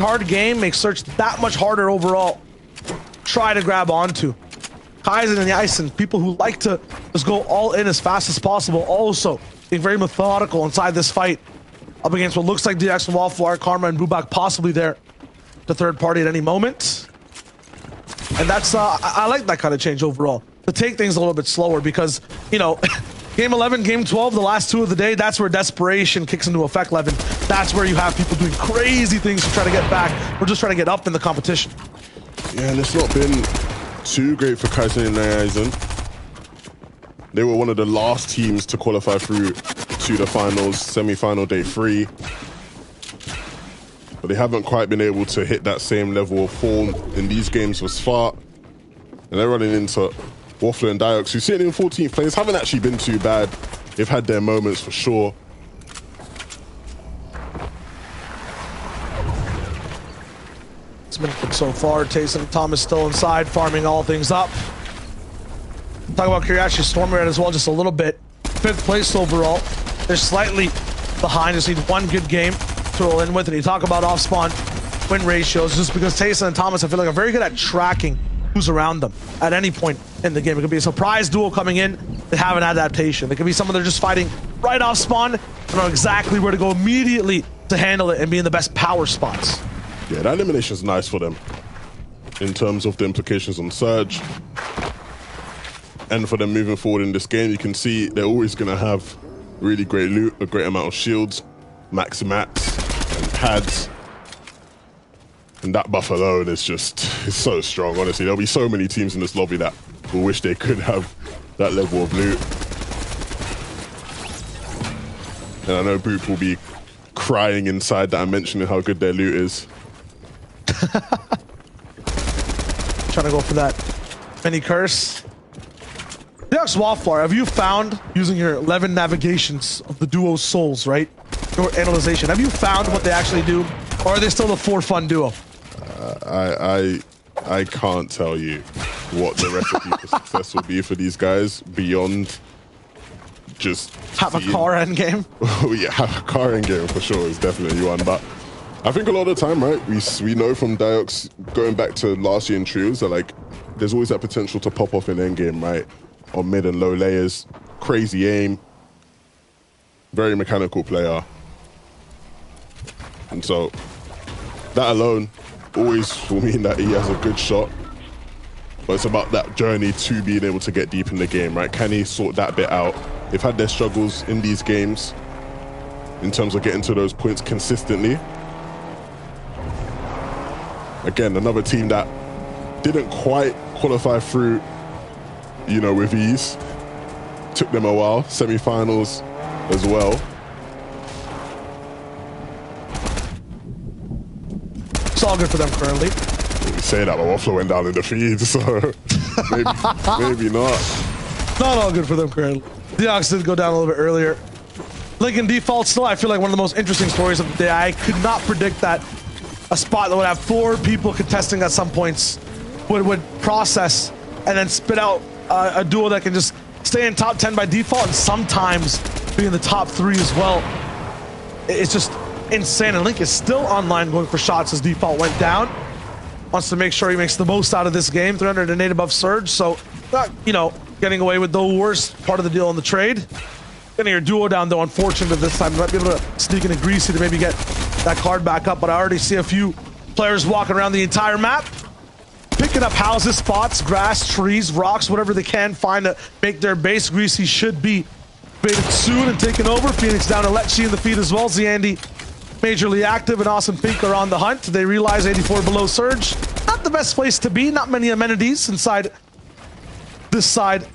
hard game makes search that much harder overall. Try to grab onto. Kaizen and Yaisen, people who like to just go all in as fast as possible, also being very methodical inside this fight up against what looks like DX and Wallflower, Karma and Bubak possibly there to third party at any moment. And that's, I like that kind of change overall. To take things a little bit slower because, you know, Game 11, Game 12, the last two of the day, that's where desperation kicks into effect, Levin. That's where you have people doing crazy things to try to get back or just try to get up in the competition. Yeah, and it's not been too great for Kaizen and Yaisen. They were one of the last teams to qualify through to the finals, semi-final day 3. But they haven't quite been able to hit that same level of form in these games thus far. And they're running into Waffler and Diox, who sitting in 14th place, haven't actually been too bad. They've had their moments for sure. It's been good so far. Tayson and Thomas still inside, farming all things up. Talk about Kiriachi Storm Red as well, just a little bit. 5th place overall. They're slightly behind. Just need one good game to roll in with. And you talk about off-spawn win ratios, just because Tayson and Thomas, I feel like, are very good at tracking who's around them at any point in the game. It could be a surprise duo coming in. They have an adaptation. It could be someone they're just fighting right off spawn and know exactly where to go immediately to handle it and be in the best power spots. Yeah, that elimination is nice for them in terms of the implications on Surge. And for them moving forward in this game, you can see they're always going to have really great loot, a great amount of shields, maxi mats, and pads. And that buff alone is just, it's so strong, honestly. There'll be so many teams in this lobby that will wish they could have that level of loot. And I know Boop will be crying inside that I'm mentioning how good their loot is. Trying to go for that mini curse. Dex Wallflower, have you found, using your 11 navigations of the duo's souls, right? Your analyzation, have you found what they actually do? Or are they still the for fun duo? I can't tell you what the recipe for success will be for these guys beyond just have a car end game. Oh yeah, have a car end game for sure is definitely one. But I think a lot of the time, right, we know from Diox going back to last year in trios that like there's always that potential to pop off in end game, right? On mid and low layers, crazy aim, very mechanical player, and so that alone always will mean that he has a good shot. But it's about that journey to being able to get deep in the game, right? Can he sort that bit out? They've had their struggles in these games in terms of getting to those points consistently. Again, another team that didn't quite qualify through, you know, with ease. Took them a while, semi-finals as well. It's all good for them currently. You say that, but Waffle went down in the feed, so maybe not. Not all good for them currently. Deox did go down a little bit earlier. Lincoln default still, I feel like one of the most interesting stories of the day. I could not predict that a spot that would have 4 people contesting at some points would process and then spit out a duo that can just stay in top 10 by default and sometimes be in the top 3 as well. It's just insane, and Link is still online going for shots as default went down. Wants to make sure he makes the most out of this game. 308 above Surge, so not, you know, getting away with the worst part of the deal on the trade. Getting your duo down though, unfortunate this time. You might be able to sneak in a Greasy to maybe get that card back up, but I already see a few players walking around the entire map, picking up houses, spots, grass, trees, rocks, whatever they can find to make their base. Greasy should be baited soon and taken over. Phoenix down to Letchi in the feed as well. Zandy majorly active, and Awesome Pink are on the hunt. They realize 84 below Surge. Not the best place to be, not many amenities inside this side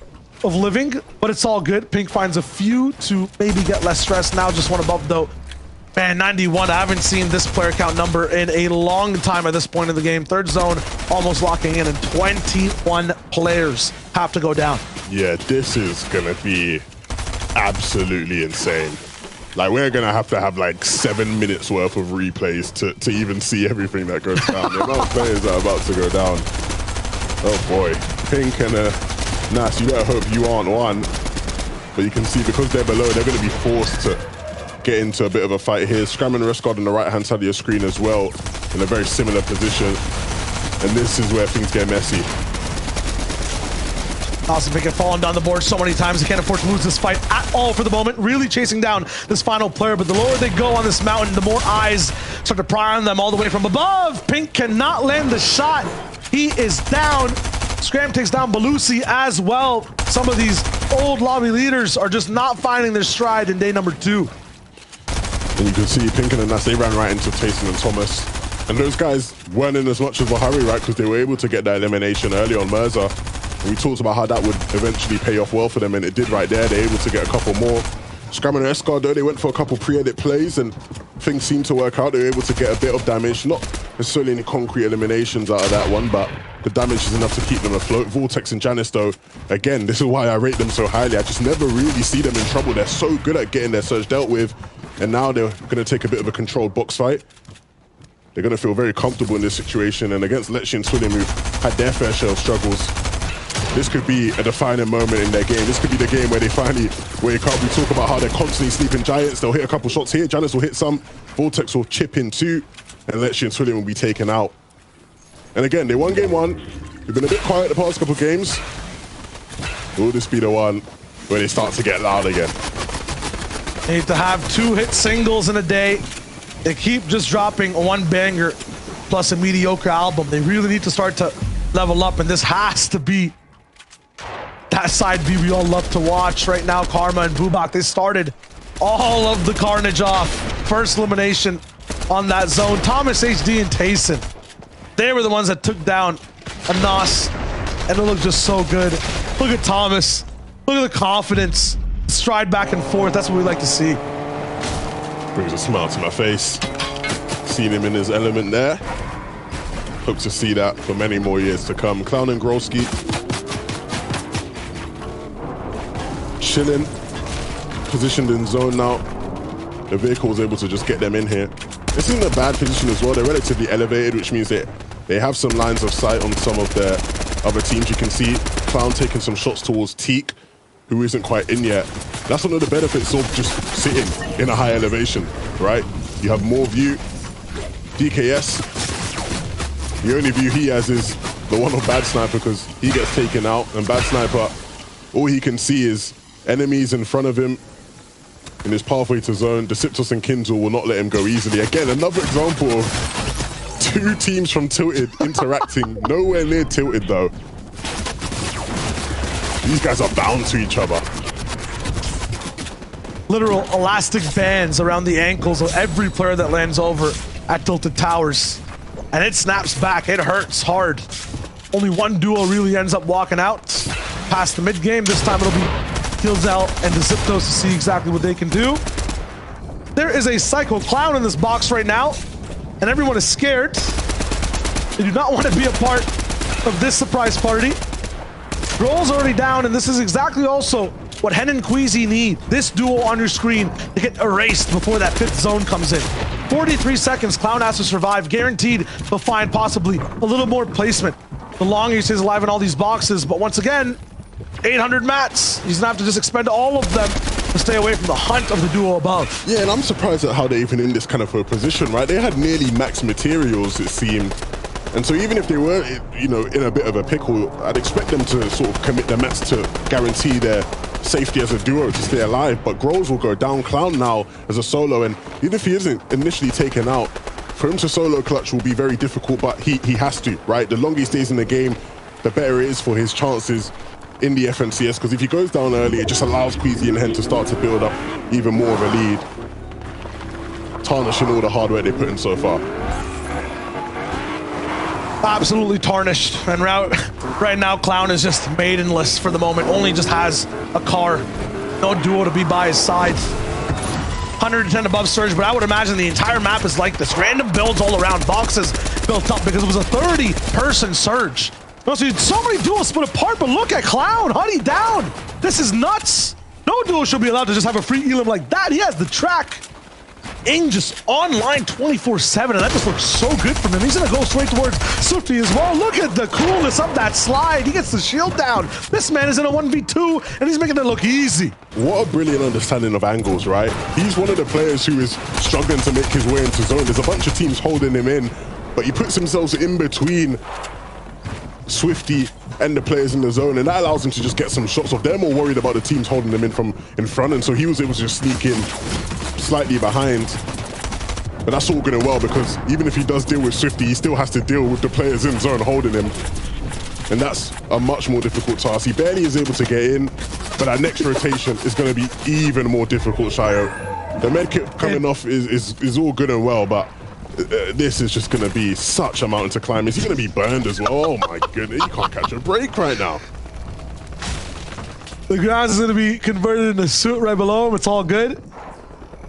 of living, but it's all good. Pink finds a few to maybe get less stressed. Now just one above though. Man, 91, I haven't seen this player count number in a long time at this point in the game. Third zone almost locking in, and 21 players have to go down. Yeah, this is gonna be absolutely insane. Like, we're gonna have like 7 minutes worth of replays to even see everything that goes down. The amount of players that are about to go down. Oh boy. Pink and Nas, you better hope you aren't one. But you can see because they're below, they're gonna be forced to get into a bit of a fight here. Scram and Rest Guard on the right hand side of your screen as well. in a very similar position. And this is where things get messy. Awesome Pinkett falling down the board so many times. They can't afford to lose this fight at all for the moment. Really chasing down this final player, but the lower they go on this mountain, the more eyes start to pry on them all the way from above. Pink cannot land the shot. He is down. Scram takes down Belusi as well. Some of these old lobby leaders are just not finding their stride in day number 2. And you can see Pink and Nas, they ran right into Tayson and Thomas. And those guys weren't in as much of a hurry, right? Because they were able to get that elimination early on Mirza. We talked about how that would eventually pay off well for them, and it did right there. They're able to get a couple more. Scram and Escar, though, they went for a couple pre-edit plays, and things seemed to work out. They were able to get a bit of damage. Not necessarily any concrete eliminations out of that one, but the damage is enough to keep them afloat. Vortex and Janice, though, again, this is why I rate them so highly. I just never really see them in trouble. They're so good at getting their surge dealt with, and now they're going to take a bit of a controlled box fight. They're going to feel very comfortable in this situation, and against Lecce and Twilliam, who've had their fair share of struggles, this could be a defining moment in their game. This could be the game where they finally wake up. We talk about how they're constantly sleeping giants. They'll hit a couple shots here. Janice will hit some. Vortex will chip in 2. And Lecce and Twilliam will be taken out. And again, they won game 1. They've been a bit quiet the past couple games. Will this be the one where they start to get loud again? They need to have 2-hit singles in a day. They keep just dropping one banger plus a mediocre album. They really need to start to level up, and this has to be that side B we all love to watch right now. Karma and Bubak, they started all of the carnage off. First elimination on that zone. Thomas, HD, and Tayson, they were the ones that took down Anas, and it looked just so good. Look at Thomas. Look at the confidence. Stride back and forth. That's what we like to see. Brings a smile to my face. Seen him in his element there. Hope to see that for many more years to come. Clown and Grolski chilling, positioned in zone now. The vehicle was able to just get them in here. This isn't a bad position as well. They're relatively elevated, which means that they have some lines of sight on some of their other teams. You can see Clown taking some shots towards Teak, who isn't quite in yet. That's one of the benefits of just sitting in a high elevation, right? You have more view. DKS, the only view he has is the one on Bad Sniper because he gets taken out, and Bad Sniper, all he can see is enemies in front of him in his pathway to zone. Deceptus and Kindle will not let him go easily. Again, another example of 2 teams from Tilted interacting. Nowhere near Tilted, though. These guys are bound to each other. Literal elastic bands around the ankles of every player that lands over at Tilted Towers. And it snaps back. It hurts hard. Only one duo really ends up walking out past the mid-game. This time it'll be Kilzel and Deceptos to see exactly what they can do. There is a Psycho Clown in this box right now, and everyone is scared. They do not want to be a part of this surprise party. Roll's already down, and this is exactly also what Hen and Queasy need. This duo on your screen to get erased before that 5th zone comes in. 43 seconds, Clown has to survive. Guaranteed he'll find possibly a little more placement the longer he stays alive in all these boxes. But once again, 800 mats. He's gonna have to just expend all of them to stay away from the hunt of the duo above. Yeah, and I'm surprised at how they're even in this kind of a position, right? They had nearly max materials, it seemed. And so even if they were, you know, in a bit of a pickle, I'd expect them to sort of commit their mats to guarantee their safety as a duo to stay alive. But Groves will go down. Clown now as a solo, and even if he isn't initially taken out, for him to solo clutch will be very difficult, but he has to, right? The longer he stays in the game, the better it is for his chances in the FNCS, because if he goes down early, it just allows Queasy and Hen to start to build up even more of a lead, tarnishing all the hard work they put in so far. Absolutely tarnished, and right now Clown is just maidenless for the moment. Only just has a car, no duo to be by his side. 110 above surge, but I would imagine the entire map is like this. Random builds all around, boxes built up because it was a 30-person surge. So many duos split apart, but look at Clown, Honey down. This is nuts. No duo should be allowed to just have a free elim like that. He has the track. Ing just online 24/7, and that just looks so good from him. He's gonna go straight towards Swifty as well. Look at the coolness of that slide. He gets the shield down. This man is in a 1v2, and he's making it look easy. What a brilliant understanding of angles, right? He's one of the players who is struggling to make his way into zone. There's a bunch of teams holding him in. but he puts himself in between Swifty and the players in the zone, and that allows him to just get some shots off. They're more worried about the teams holding them in from in front, and so he was able to just sneak in slightly behind. But that's all good and well, because even if he does deal with Swifty, he still has to deal with the players in zone holding him. And that's a much more difficult task. He barely is able to get in, but that next rotation is going to be even more difficult, Shayo. The medkit coming off is all good and well, but this is just going to be such a mountain to climb. Is he going to be burned as well? Oh my goodness, he can't catch a break right now. The grass is going to be converted into suit right below him. It's all good.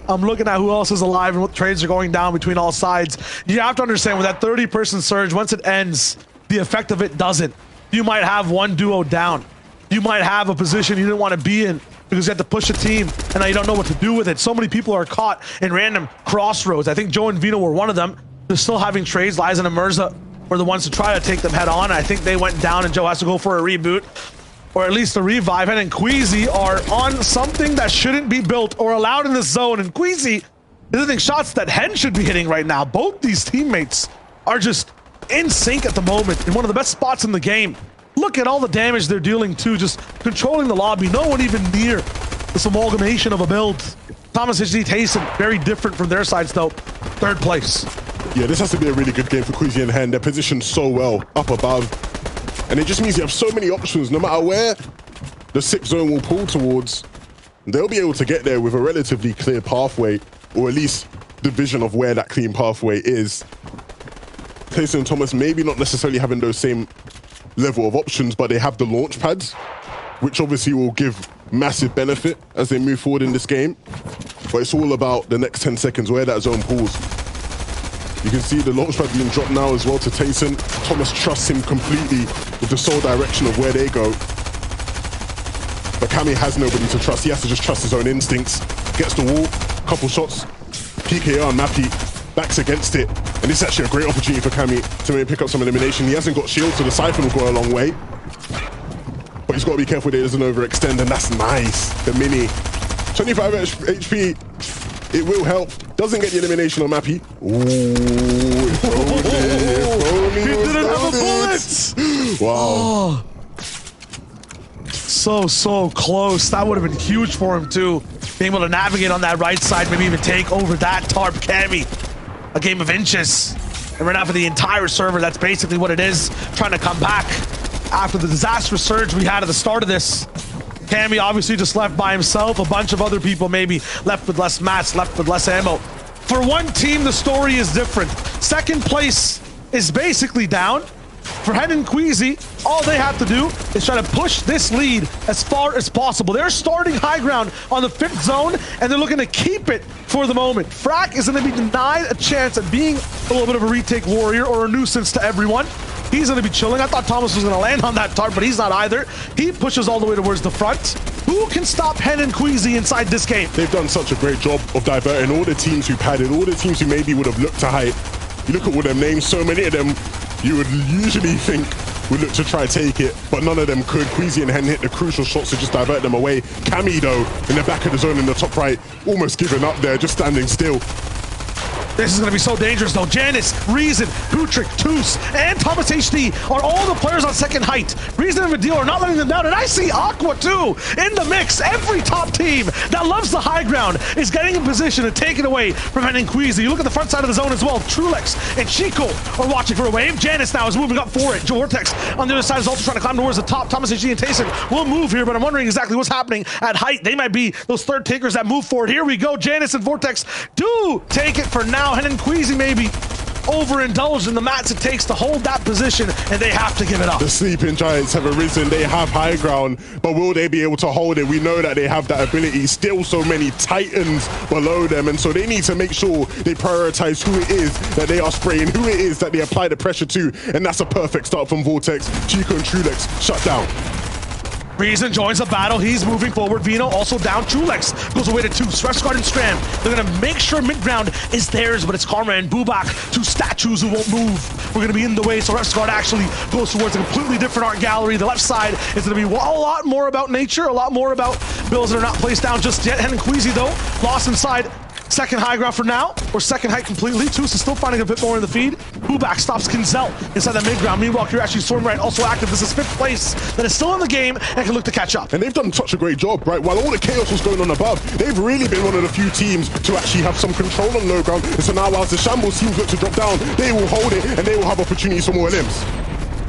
I'm looking at who else is alive and what trades are going down between all sides. You have to understand, with that 30-person surge, once it ends, the effect of it doesn't. You might have one duo down. You might have a position you didn't want to be in because you had to push a team and now you don't know what to do with it. So many people are caught in random crossroads. I think Joe and Vino were one of them. They're still having trades. Liza and Mirza were the ones to try to take them head on. I think they went down and Joe has to go for a reboot, or at least a revive. And Queasy are on something that shouldn't be built or allowed in this zone. And Queasy is hitting shots that Hen should be hitting right now. Both these teammates are just in sync at the moment in one of the best spots in the game. Look at all the damage they're dealing too, just controlling the lobby. No one even near this amalgamation of a build. Thomas HD Tayson, very different from their sides though. Third place. Yeah, this has to be a really good game for Queasy and Hen. They're positioned so well up above. And it just means you have so many options. No matter where the 6th zone will pull towards, they'll be able to get there with a relatively clear pathway, or at least the vision of where that clean pathway is. Tayson and Thomas maybe not necessarily having those same level of options, but they have the launch pads, which obviously will give massive benefit as they move forward in this game. But it's all about the next 10 seconds, where that zone pulls. You can see the launch pad being dropped now as well to Tayson. Thomas trusts him completely with the sole direction of where they go. But Cammy has nobody to trust. He has to just trust his own instincts. Gets the wall, couple shots. PKR and Mappy backs against it. And this is actually a great opportunity for Cammy to maybe pick up some elimination. He hasn't got shield, so the Siphon will go a long way. But he's got to be careful that he doesn't overextend, and that's nice. The mini. 25 HP. It will help. Doesn't get the elimination on Mappy. Ooh, if only he didn't have a bullet! Wow. Oh. So close. That would have been huge for him too. Being able to navigate on that right side, maybe even take over that Tarp Cammy. A game of inches. And right now for the entire server, that's basically what it is. Trying to come back after the disastrous surge we had at the start of this. Cammy obviously just left by himself. A bunch of other people maybe left with less mats, left with less ammo. For one team, the story is different. Second place is basically down. For Hen and Queasy, all they have to do is try to push this lead as far as possible. They're starting high ground on the 5th zone, and they're looking to keep it for the moment. Frack is going to be denied a chance at being a little bit of a retake warrior or a nuisance to everyone. He's going to be chilling. I thought Thomas was going to land on that tarp, but he's not either. He pushes all the way towards the front. Who can stop Hen and Queasy inside this game? They've done such a great job of diverting all the teams who padded, all the teams who maybe would have looked to hide. You look at all them names, so many of them you would usually think would look to try take it, but none of them could. Queasy and Hen hit the crucial shots to just divert them away. Cammy, though, in the back of the zone in the top right, almost giving up there, just standing still. This is going to be so dangerous, though. Janice, Reason, Putrick, Toos, and Thomas HD are all the players on second height. Reason and Vidil are not letting them down, and I see Aqua, too, in the mix. Every top team that loves the high ground is getting in position to take it away from Hen and Queasy. You look at the front side of the zone as well. Trulex and Chico are watching for a wave. Janice now is moving up for it. Vortex on the other side is also trying to climb towards the top. Thomas HD and Tayson will move here, but I'm wondering exactly what's happening at height. They might be those third takers that move forward. Here we go. Janice and Vortex do take it for now. Hen and Queasy maybe overindulged in the mats it takes to hold that position, and they have to give it up. The sleeping giants have arisen. They have high ground, but will they be able to hold it? We know that they have that ability. Still so many titans below them, and so they need to make sure they prioritize who it is that they are spraying, who it is that they apply the pressure to, and that's a perfect start from Vortex. Chico and Trulex shut down. Reason joins the battle. He's moving forward. Vino also down. Trulex goes away to 2. Refsguard and Scram. They're going to make sure mid-ground is theirs, but it's Karma and Bubak, 2 statues who won't move. We're going to be in the way, so Refsguard actually goes towards a completely different art gallery. The left side is going to be a lot more about nature, a lot more about bills that are not placed down just yet. Hen and Queasy, though, lost inside Second high ground for now, or second height completely. Toos is still finding a bit more in the feed. Bubak stops Kinzel inside that mid ground. Meanwhile, Kirachi Stormbright also active. This is 5th place that is still in the game and can look to catch up. And they've done such a great job, right? While all the chaos was going on above, they've really been one of the few teams to actually have some control on low ground. And so now, whilst the Shambles teams look to drop down, they will hold it and they will have opportunities for more limbs.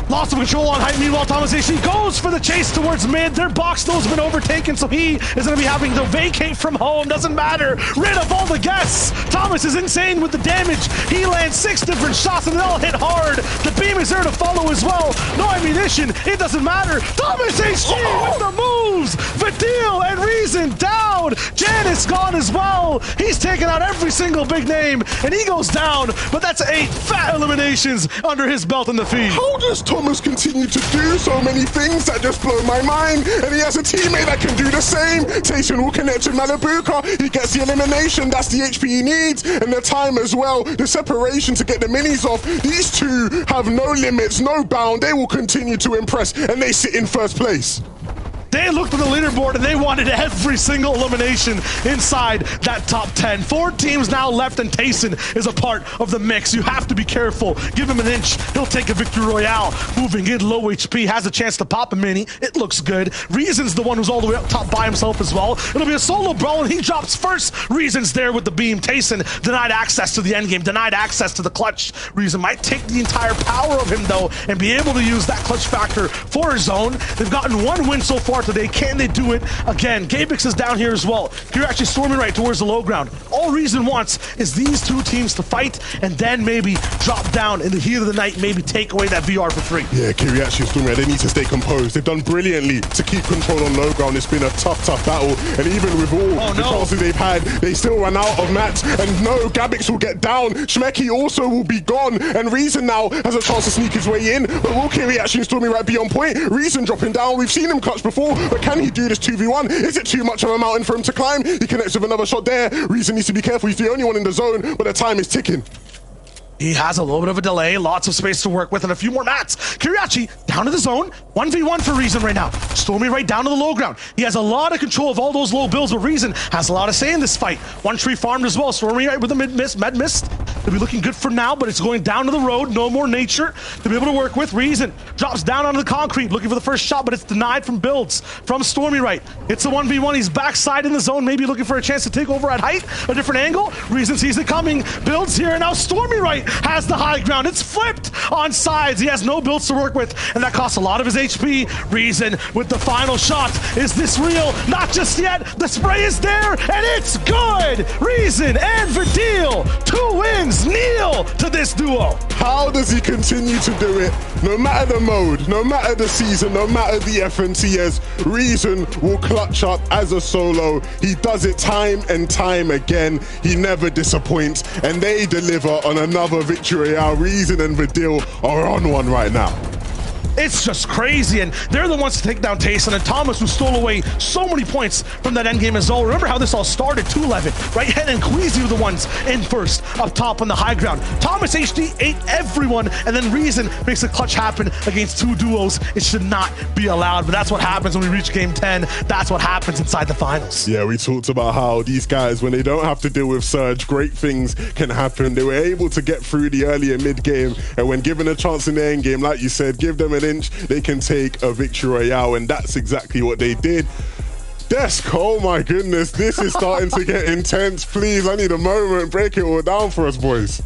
Loss of control on height. Meanwhile, Thomas AC goes for the chase towards mid. Their box though has been overtaken, so he is going to be having to vacate from home. Doesn't matter. Rid of all the guests. Thomas is insane with the damage. He lands 6 different shots and they all hit hard. The beam is there to follow as well. No ammunition. It doesn't matter. Thomas HG with the moves. Vidil and Reason down. Janice gone as well. He's taken out every single big name and he goes down. But that's 8 fat eliminations under his belt in the feed. How does Thomas continue to do so many things that just blow my mind? And he has a teammate that can do the same. Tayson will connect with Malibuka. He gets the elimination. That's the HP he needs. And the time as well. The separation to get the minis off. These two have no limits, no bound. They will continue to impress. And they sit in first place. They looked at the leaderboard and they wanted every single elimination inside that top 10. 4 teams now left and Tayson is a part of the mix. You have to be careful. Give him an inch. He'll take a victory royale. Moving in low HP, has a chance to pop a mini. It looks good. Reason's the one who's all the way up top by himself as well. It'll be a solo brawl and he drops first. Reason's there with the beam. Tayson denied access to the endgame, denied access to the clutch. Reason might take the entire power of him though and be able to use that clutch factor for his own. They've gotten 1 win so far today. Can they do it again? Gabix is down here as well. You're actually storming right towards the low ground. All Reason wants is these 2 teams to fight and then maybe drop down in the heat of the night, maybe take away that VR for free. Yeah, Kiriachi and Stormbright, they need to stay composed. They've done brilliantly to keep control on low ground. It's been a tough battle. And even with all the chances they've had, they still run out of mats. And no, Gabix will get down. Shmeki also will be gone. And Reason now has a chance to sneak his way in. But will Kiriachi and Stormbright be on point? Reason dropping down. We've seen him clutch before, but can he do this 2v1? Is it too much of a mountain for him to climb? He connects with another shot there. Reason needs to be careful. He's the only one in the zone, but the time is ticking. He has a little bit of a delay, lots of space to work with, and a few more mats. Kiriachi down to the zone, 1v1 for Reason right now. Stormy right down to the low ground. He has a lot of control of all those low builds, but Reason has a lot of say in this fight. 1 tree farmed as well. Stormy right with the med mist. They'll be looking good for now, but it's going down to the road. No more nature to be able to work with. Reason drops down onto the concrete, looking for the first shot, but it's denied from builds from Stormy right. It's a 1v1. He's backside in the zone, maybe looking for a chance to take over at height. A different angle. Reason sees it coming. Builds here, and now Stormy right has the high ground. It's flipped on sides. He has no builds to work with, and that costs a lot of his HP. Reason with the final shot. Is this real? Not just yet. The spray is there, and it's good. Reason and Vidil, 2 wins. Kneel to this duo. How does he continue to do it? No matter the mode, no matter the season, no matter the FNCS, Reason will clutch up as a solo. He does it time and time again. He never disappoints, and they deliver on another victory. Reason and Vidil are on one right now. It's just crazy, and they're the ones to take down Tayson and Thomas, who stole away so many points from that endgame as well. Remember how this all started, 2-11, right? Hen and Queasy were the ones in first, up top on the high ground. Thomas HD ate everyone, and then Reason makes a clutch happen against 2 duos. It should not be allowed, but that's what happens when we reach game 10. That's what happens inside the finals. Yeah, we talked about how these guys, when they don't have to deal with Surge, great things can happen. They were able to get through the early and mid game, and when given a chance in the end game, like you said, give them an inch, they can take a victory royale, and that's exactly what they did. Desk, oh my goodness, this is starting to get intense. Please, I need a moment. Break it all down for us, boys.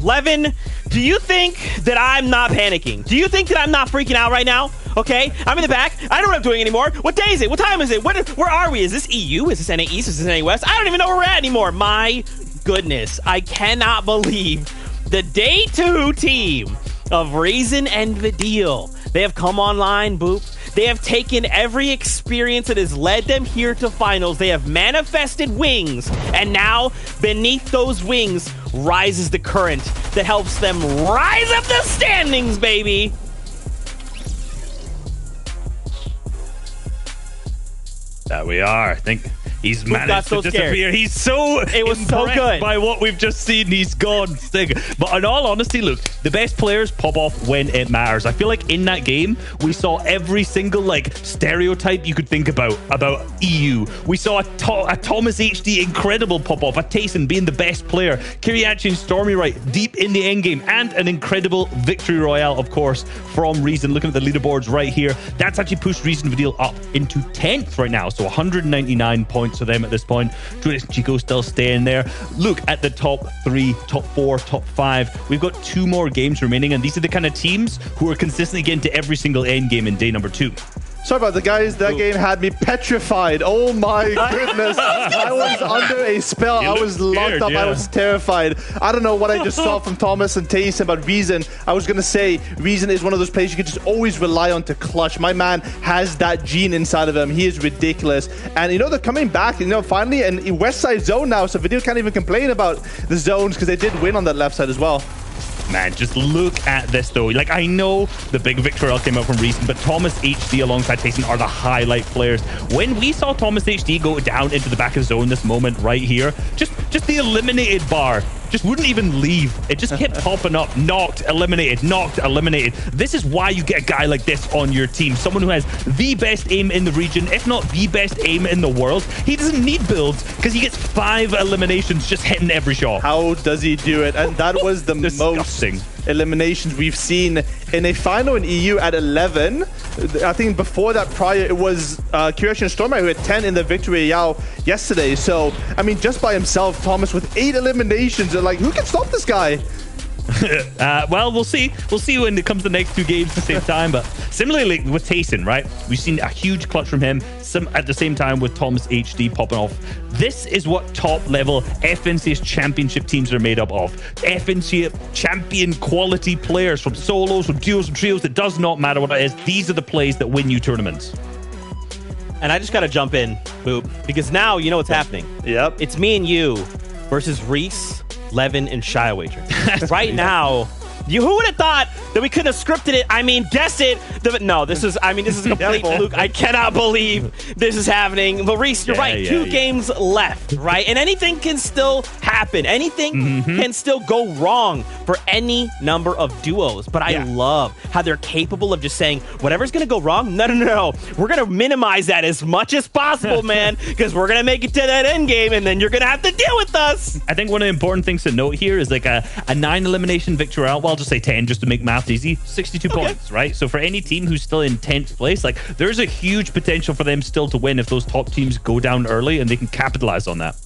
Levin, do you think that I'm not panicking? Do you think that I'm not freaking out right now? Okay, I'm in the back. I don't know what I'm doing anymore. What day is it? What time is it? Where are we? Is this EU? Is this NA East? Is this NA West? I don't even know where we're at anymore. My goodness, I cannot believe the day 2 team of Reason and Vidil. They have come online, Boop. They have taken every experience that has led them here to finals. They have manifested wings, and now beneath those wings rises the current that helps them rise up the standings, baby. That we are. He's managed to disappear. He's so it was so good by what we've just seen. He's gone. Stig. But in all honesty, look, the best players pop off when it matters. I feel like in that game, we saw every single like stereotype you could think about EU. We saw a Thomas HD incredible pop off, a Tayson being the best player, Kiriachi and Stormy right deep in the end game, and an incredible victory royale, of course, from Reason. Looking at the leaderboards right here, that's actually pushed Reason Vidil up into 10th right now, so 199 points for them at this point. Julius and Chico still staying there. Look at the top 3, top 4, top 5. We've got 2 more games remaining, and these are the kind of teams who are consistently getting to every single end game in day number 2. Sorry about the guys. That game had me petrified. Oh my goodness. I was under a spell. I was locked up. Yeah. I was terrified. I don't know what I just saw from Thomas and Tayson, but Reason, I was going to say, Reason is one of those players you can just always rely on to clutch. My man has that gene inside of him. He is ridiculous. And, you know, they're coming back, you know, finally, and West Side zone now, so Vidil can't even complain about the zones because they did win on that left side as well. Man, just look at this though. Like, I know the big victory came out from Reason, but Thomas HD alongside Tayson are the highlight players. When we saw Thomas HD go down into the back of the zone this moment right here, just the eliminated bar just wouldn't even leave. It just kept popping up. Knocked, eliminated, knocked, eliminated. This is why you get a guy like this on your team. Someone who has the best aim in the region, if not the best aim in the world. He doesn't need builds because he gets 5 eliminations just hitting every shot. How does he do it? And that was the most eliminations we've seen in a final in EU at 11. I think before that prior, it was Kiriachi and Stormy who had 10 in the victory Yao yesterday. So, I mean, just by himself, Thomas with 8 eliminations. Like, who can stop this guy? Well, we'll see. We'll see when it comes to the next 2 games at the same time. But similarly with Tayson, right? We've seen a huge clutch from him. At the same time with Thomas HD popping off. This is what top level FNCS championship teams are made up of. FNCS champion quality players from solos, from duos, from trios. It does not matter what it is. These are the plays that win you tournaments. And I just got to jump in, Boop, because now you know what's happening. Yep. It's me and you versus Reese, Levin, and Shy Wager. Right now, who would have thought that we could have scripted it? I mean, guess it. No, this is a complete fluke. I cannot believe this is happening. But Reese, you're right. 2 games left, right? And anything can still happen. Anything can still go wrong for any number of duos. But I love how they're capable of just saying, whatever's going to go wrong, no. We're going to minimize that as much as possible, man, because we're going to make it to that end game, and then you're going to have to deal with us. I think one of the important things to note here is like a 9 elimination victory out. Well, I'll just say 10 just to make math easy. 62 points, right? So for any team who's still in 10th place, like there's a huge potential for them still to win if those top teams go down early and they can capitalize on that.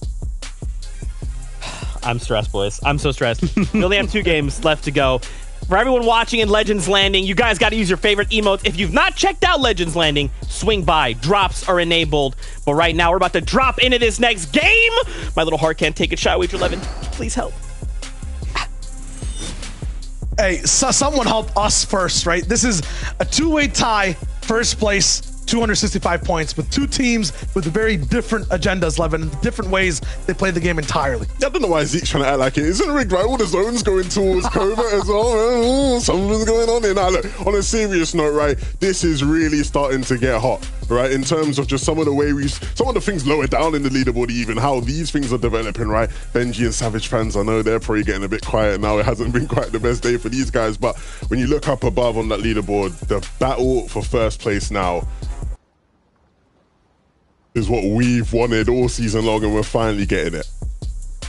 I'm stressed, boys. I'm so stressed. We only have 2 games left to go. For everyone watching in Legends Landing, you guys got to use your favorite emotes. If you've not checked out Legends Landing, swing by. Drops are enabled. But right now, we're about to drop into this next game. My little heart can't take it. Shy Wager 11, please help. Hey, so someone help us first, right? This is a 2-way tie, first place, 265 points, with 2 teams with very different agendas, Levin, different ways they play the game entirely. I don't know why Zeke's trying to act like it isn't rigged, right? All the zones going towards Covert as well. Something's going on here. Now, look, on a serious note, right, this is really starting to get hot, right? In terms of just some of the things lower down in the leaderboard, even how these things are developing, right? Benji and Savage fans, I know they're probably getting a bit quiet now. It hasn't been quite the best day for these guys, but when you look up above on that leaderboard, the battle for first place now is what we've wanted all season long, and we're finally getting it.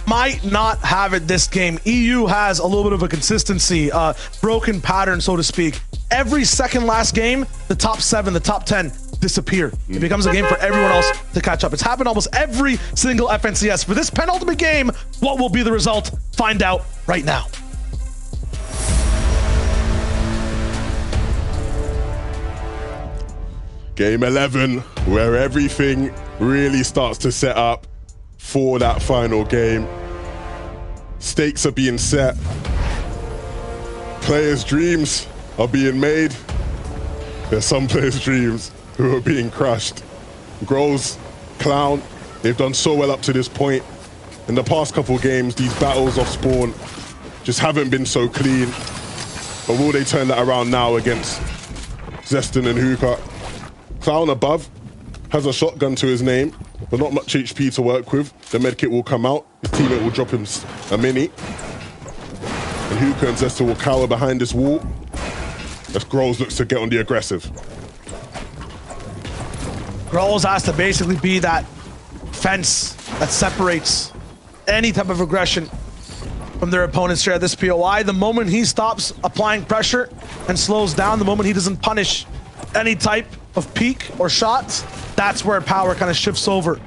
Might not have it this game. EU has a little bit of a consistency, broken pattern, so to speak. Every second last game, the top 7, the top 10 disappear. It becomes a game for everyone else to catch up. It's happened almost every single FNCS. For this penultimate game, what will be the result? Find out right now. Game 11, where everything really starts to set up for that final game. Stakes are being set. Players' dreams are being made. There's some players' dreams who are being crushed. Grows, Clown, they've done so well up to this point. In the past couple games, these battles off spawn just haven't been so clean. But will they turn that around now against Zeston and Hookah? Clown above has a shotgun to his name. but not much HP to work with. The medkit will come out. His teammate will drop him a mini. And Hookah and Zesta will cower behind this wall as Grols looks to get on the aggressive. Grols has to basically be that fence that separates any type of aggression from their opponent's share of this POI. The moment he stops applying pressure and slows down, the moment he doesn't punish any type of peek or shots, that's where power kind of shifts over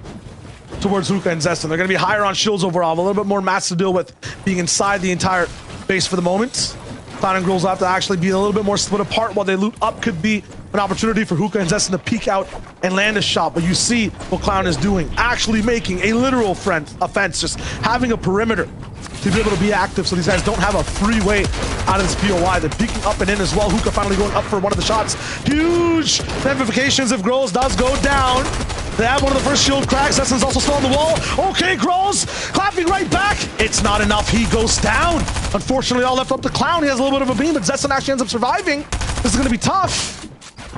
towards Hookah and Zestin. They're going to be higher on shields overall, a little bit more mats to deal with being inside the entire base for the moment. Clown and Grols will have to actually be a little bit more split apart while they loot up. Could be an opportunity for Hookah and Zestin to peek out and land a shot, but you see what Clown is doing, actually making a literal offense, just having a perimeter to be able to be active so these guys don't have a free way out of this POI. They're peeking up and in as well. Hookah finally going up for one of the shots. Huge ramifications if Grols does go down. They have one of the first shield cracks. Zestin's also still on the wall. Okay, Grols clapping right back. It's not enough. He goes down. Unfortunately, all left up to Clown. He has a little bit of a beam, but Zestin actually ends up surviving. This is going to be tough.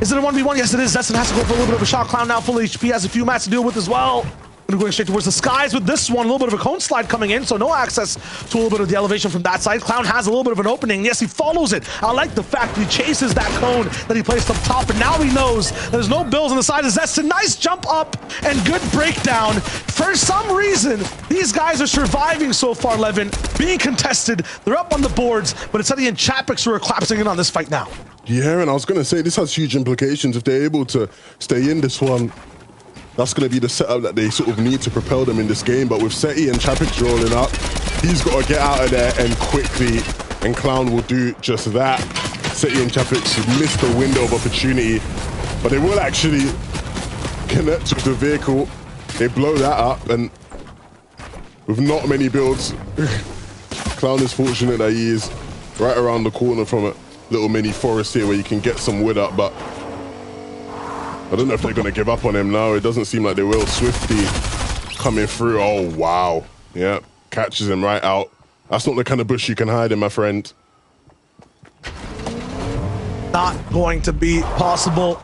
Is it a 1v1? Yes, it is. Zestin has to go for a little bit of a shot. Clown now full HP, has a few mats to deal with as well. Going straight towards the skies with this one. A little bit of a cone slide coming in, so no access to a little bit of the elevation from that side. Clown has a little bit of an opening. Yes, he follows it. I like the fact that he chases that cone that he placed up top, and now he knows there's no bills on the side of Zestin. Nice jump up and good breakdown. For some reason, these guys are surviving so far, Levin. Being contested, they're up on the boards, but it's Eddie and Chapix who are collapsing in on this fight now. Yeah, and I was going to say, this has huge implications if they're able to stay in this one. That's going to be the setup that they sort of need to propel them in this game. But with Seti and Chapix rolling up, he's got to get out of there and quickly, and Clown will do just that. Seti and Chapix missed the window of opportunity, but they will actually connect with the vehicle. They blow that up, and with not many builds, Clown is fortunate that he is right around the corner from a little mini forest here where you can get some wood up, but I don't know if they're going to give up on him now. It doesn't seem like they will. Swifty coming through. Oh, wow. Yeah, catches him right out. That's not the kind of bush you can hide in, my friend. Not going to be possible.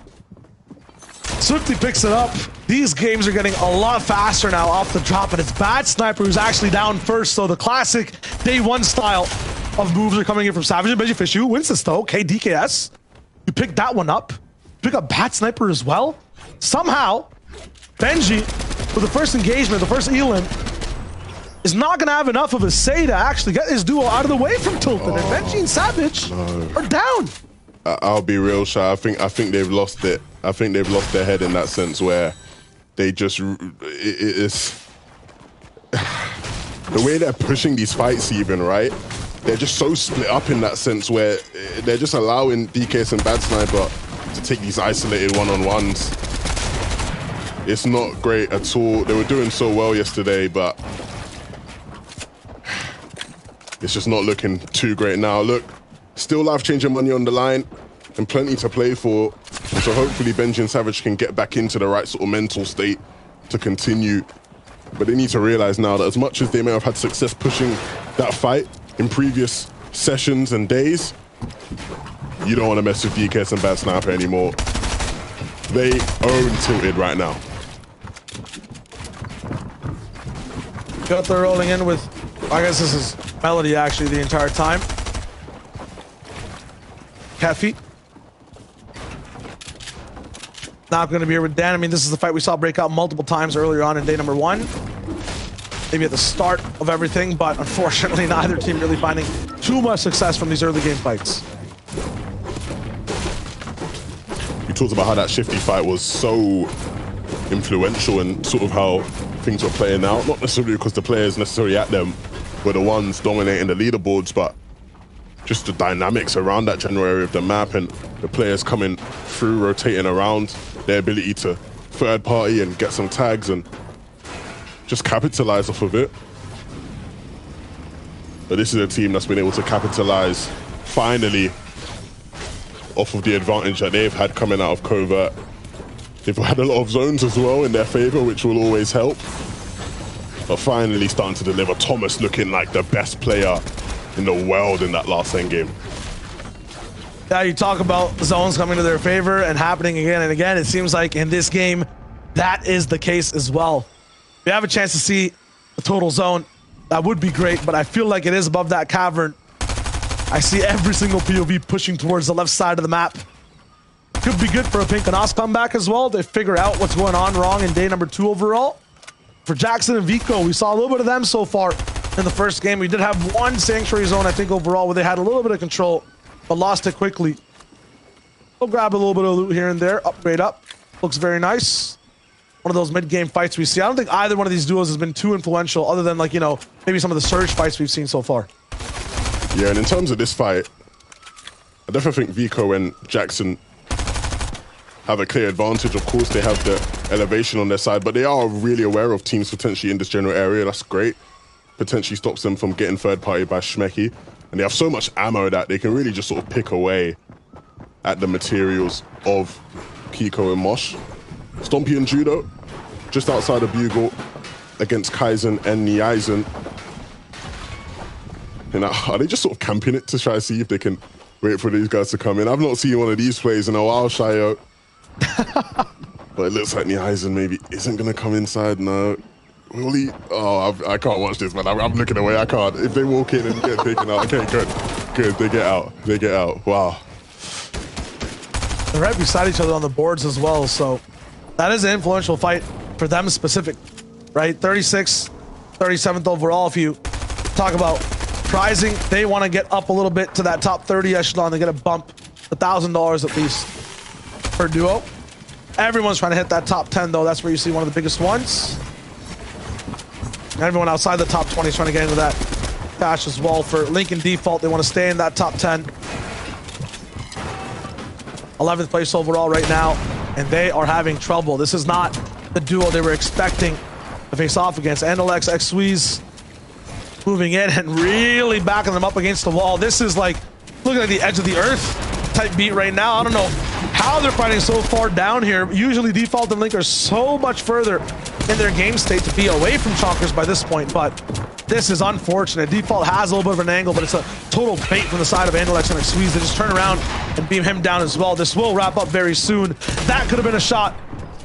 Swifty picks it up. These games are getting a lot faster now off the drop, and it's Bad Sniper who's actually down first. So the classic day one style of moves are coming in from Savage and Benji Fish. Who wins this though? Okay, DKS. You picked that one up. Pick up Bad Sniper as well. Somehow, Benji, for the first engagement, the first elim, is not going to have enough of a say to actually get his duo out of the way from Tilted. And Benji and Savage are down. I'll be real, Shy. I think they've lost it. I think they've lost their head in that sense where they just... It's the way they're pushing these fights even, right? They're just so split up in that sense where they're just allowing DKS and Bad Sniper to take these isolated one-on-ones. It's not great at all. They were doing so well yesterday, but it's just not looking too great now. Look, still life-changing money on the line and plenty to play for. And so hopefully Benji and Savage can get back into the right sort of mental state to continue. But they need to realize now that as much as they may have had success pushing that fight in previous sessions and days, you don't want to mess with DKS and Bad Sniper anymore. They own Tilted right now. Got the rolling in with, I guess this is Melody actually the entire time. Catfeet. Not going to be here with Dan. I mean, this is the fight we saw break out multiple times earlier on in day number one. Maybe at the start of everything, but unfortunately neither team really finding too much success from these early game fights. We talked about how that Shifty fight was so influential in sort of how things were playing out. Not necessarily because the players necessarily at them were the ones dominating the leaderboards, but just the dynamics around that general area of the map and the players coming through, rotating around, their ability to third party and get some tags and just capitalize off of it. But this is a team that's been able to capitalize finally off of the advantage that they've had coming out of Covert. They've had a lot of zones as well in their favor, which will always help. But finally starting to deliver. Thomas looking like the best player in the world in that last endgame. Yeah, you talk about zones coming to their favor and happening again and again. It seems like in this game, that is the case as well. we have a chance to see the total zone, that would be great, but I feel like it is above that cavern. I see every single POV pushing towards the left side of the map. Could be good for a Pink and Os comeback as well. They figure out what's going on wrong in day number 2 overall. For Jackson and Vico, we saw a little bit of them so far in the first game. We did have one Sanctuary Zone, I think, overall, where they had a little bit of control, but lost it quickly. We'll grab a little bit of loot here and there. Upgrade up. Looks very nice. One of those mid-game fights we see. I don't think either one of these duos has been too influential, other than, like, you know, maybe some of the Surge fights we've seen so far. Yeah, and in terms of this fight, I definitely think Vico and Jackson have a clear advantage. Of course, they have the elevation on their side, but they are really aware of teams potentially in this general area. That's great. Potentially stops them from getting third-party by Schmecky. And they have so much ammo that they can really just sort of pick away at the materials of Kiko and Mosh. Stompy and Judo, just outside of Bugle, against Kaizen and Niaizen. And are they just sort of camping it to try to see if they can wait for these guys to come in? I've not seen one of these plays in a while, Shayo. But it looks like Niaizen maybe isn't going to come inside. No. Will he? Oh, I can't watch this, man. I'm looking away. I can't. If they walk in and get taken out. Okay, good. Good. They get out. They get out. Wow. They're right beside each other on the boards as well, so that is an influential fight for them specific, right? 36, 37th overall. If you talk about prizing, they want to get up a little bit to that top 30 echelon. They get a bump, $1,000 at least per duo. Everyone's trying to hit that top 10 though. That's where you see one of the biggest ones. Everyone outside the top 20 is trying to get into that cash as well. For Link and Default, they want to stay in that top 10. 11th place overall right now, and they are having trouble. This is not the duo they were expecting to face off against. Andalex, X-Squeeze moving in and really backing them up against the wall. This is like looking like the edge of the earth type beat right now. I don't know how they're fighting so far down here. Usually Default and Link are so much further in their game state to be away from Chonkers by this point, but this is unfortunate. Default has a little bit of an angle, but it's a total bait from the side of Andalex and Squeeze. They just turn around and beam him down as well. This will wrap up very soon. That could have been a shot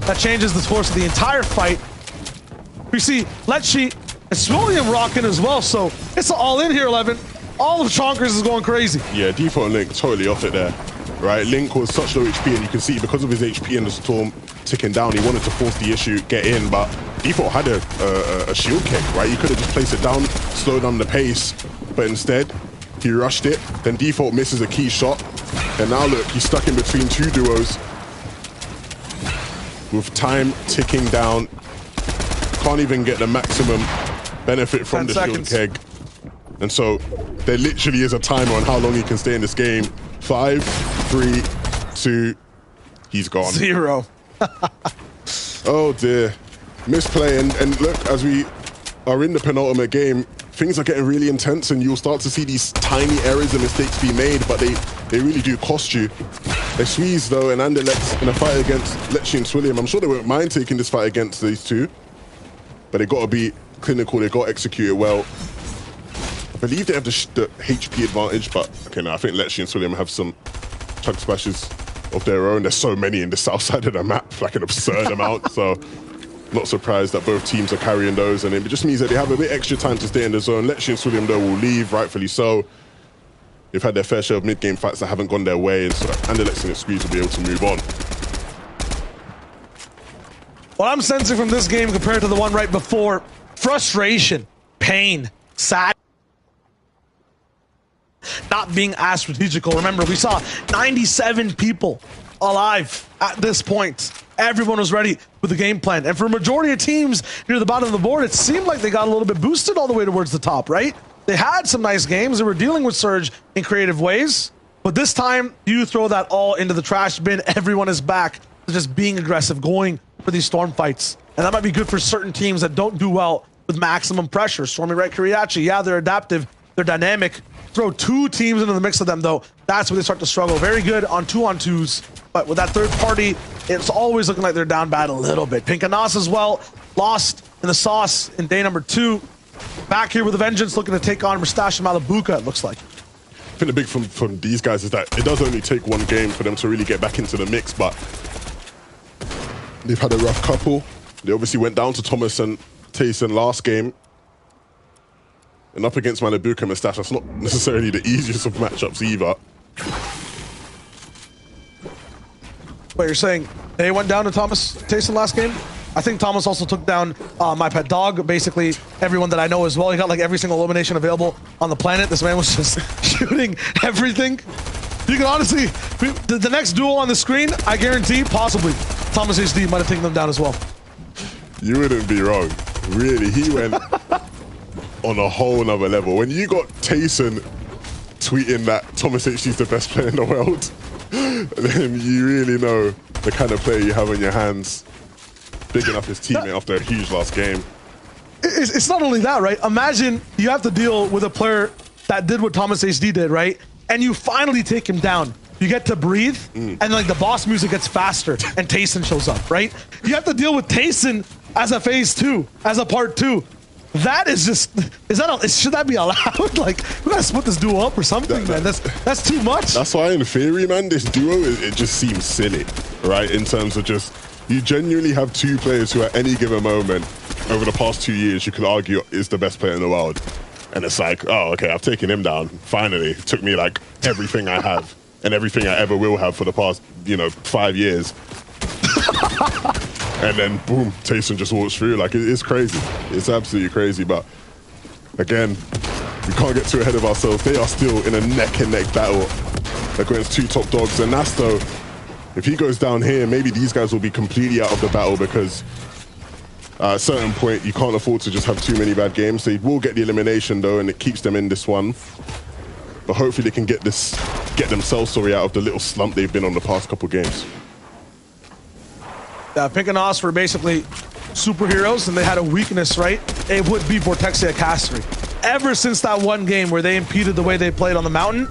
that changes the course of the entire fight. We see Letchi and Swilliam rocking as well, so it's all in here, 11. All of Chonkers is going crazy. Yeah, Default and Link totally off it there. Right, Link was such low HP, and you can see because of his HP and the storm ticking down, he wanted to force the issue, get in, but Default had a shield kick, right? You could have just placed it down, slow down the pace, but instead, he rushed it, then Default misses a key shot, and now look, he's stuck in between two duos with time ticking down. Can't even get the maximum benefit from the shield keg. And so there literally is a timer on how long he can stay in this game. 5, 3, 2, he's gone. 0. Oh dear. Misplay, and look, as we are in the penultimate game, things are getting really intense, and you'll start to see these tiny errors and mistakes be made, but they really do cost you. They squeeze though, and Andalex in a fight against Letchi and Swilliam. I'm sure they won't mind taking this fight against these two, but they got to be clinical, they got to execute it well. I believe they have the HP advantage, but okay, no, I think Letchi and Swilliam have some chug splashes of their own. There's so many in the south side of the map, like an absurd amount, so not surprised that both teams are carrying those, and it just means that they have a bit extra time to stay in the zone. Letchi and Swilliam, though, will leave, rightfully so. They've had their fair share of mid-game fights that haven't gone their way, and so Andalex and Squeeze will be able to move on. What I'm sensing from this game compared to the one right before, frustration, pain, sadness. Not being as strategical. Remember, we saw 97 people alive at this point. Everyone was ready with the game plan. And for a majority of teams near the bottom of the board, it seemed like they got a little bit boosted all the way towards the top, right? They had some nice games. They were dealing with Surge in creative ways. But this time, you throw that all into the trash bin. Everyone is back to just being aggressive, going for these storm fights. And that might be good for certain teams that don't do well with maximum pressure. Stormy Red Kuriachi, yeah, they're adaptive. They're dynamic. Throw two teams into the mix of them, though. That's where they start to struggle. Very good on 2-on-2s, but with that third party, it's always looking like they're down bad a little bit. Pink and Nos as well, lost in the sauce in day number 2. Back here with a vengeance, looking to take on Mustache and Malabuka, it looks like. I think the big from these guys is that it does only take one game for them to really get back into the mix, but they've had a rough couple. They obviously went down to Thomas and Tayson last game. And up against Manabuka and Mustache, that's not necessarily the easiest of matchups either. Wait, you're saying they went down to Thomas Tayson last game? I think Thomas also took down my pet dog, basically everyone that I know as well. He got like every single elimination available on the planet. This man was just shooting everything. You can honestly, the next duel on the screen, I guarantee, possibly, Thomas HD might have taken them down as well. You wouldn't be wrong. Really, he went on a whole nother level. When you got Tayson tweeting that Thomas HD is the best player in the world, then you really know the kind of player you have on your hands. Bigging up his teammate after a huge last game. It's not only that, right? Imagine you have to deal with a player that did what Thomas HD did, right? And you finally take him down. You get to breathe, and like the boss music gets faster, and Tayson shows up, right? You have to deal with Tayson as a phase 2, as a part 2. That is just, should that be allowed? Like, we gotta split this duo up or something, man. That's too much. That's why in theory, man, this duo, it just seems silly, right? In terms of just, you genuinely have two players who at any given moment over the past 2 years, you could argue is the best player in the world. And it's like, oh, okay, I've taken him down. Finally, it took me like everything I have and everything I ever will have for the past, 5 years. And then, boom, Tayson just walks through. Like, it's crazy. It's absolutely crazy. But, again, we can't get too ahead of ourselves. They are still in a neck-and-neck battle against two top dogs. And Nasto, if he goes down here, maybe these guys will be completely out of the battle because at a certain point, you can't afford to just have too many bad games. They will get the elimination, though, and it keeps them in this one. But hopefully they can get themselves, out of the little slump they've been on the past couple games. Pink and Os were basically superheroes, and they had a weakness, right? It would be Vortexia Castery. Ever since that one game where they impeded the way they played on the mountain,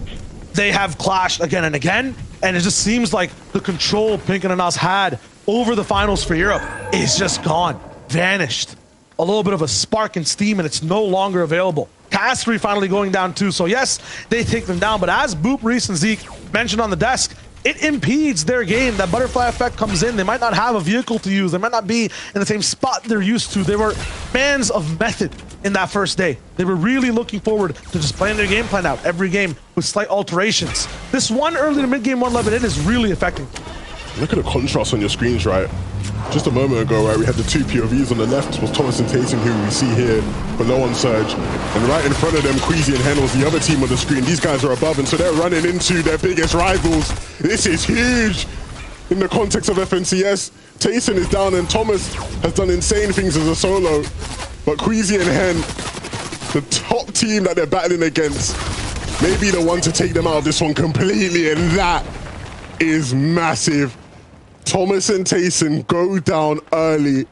they have clashed again and again, and it just seems like the control Pink and Os had over the finals for Europe is just gone, vanished. A little bit of a spark and steam, and it's no longer available. Castery finally going down too, so yes, they take them down, but as Boop, Reese, and Zeke mentioned on the desk, it impedes their game. That butterfly effect comes in. They might not have a vehicle to use. They might not be in the same spot they're used to. They were fans of method in that first day. They were really looking forward to just playing their game plan out every game with slight alterations. This one early to mid-game 1-11 in is really affecting. Look at the contrast on your screens, right? Just a moment ago, right, we had the two POVs on the left was Thomas and Tayson, who we see here below on Surge. And right in front of them, Queasy and Hen was the other team on the screen. These guys are above, and so they're running into their biggest rivals. This is huge in the context of FNCS. Tayson is down, and Thomas has done insane things as a solo. But Queasy and Hen, the top team that they're battling against, may be the one to take them out of this one completely, and that is massive. Thomas and Tayson go down early,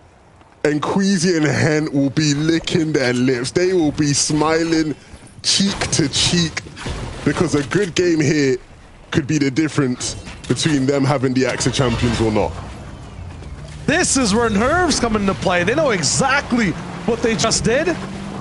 and Queasy and Hen will be licking their lips. They will be smiling cheek to cheek because a good game here could be the difference between them having the Axe of Champions or not. This is where nerves come into play. They know exactly what they just did,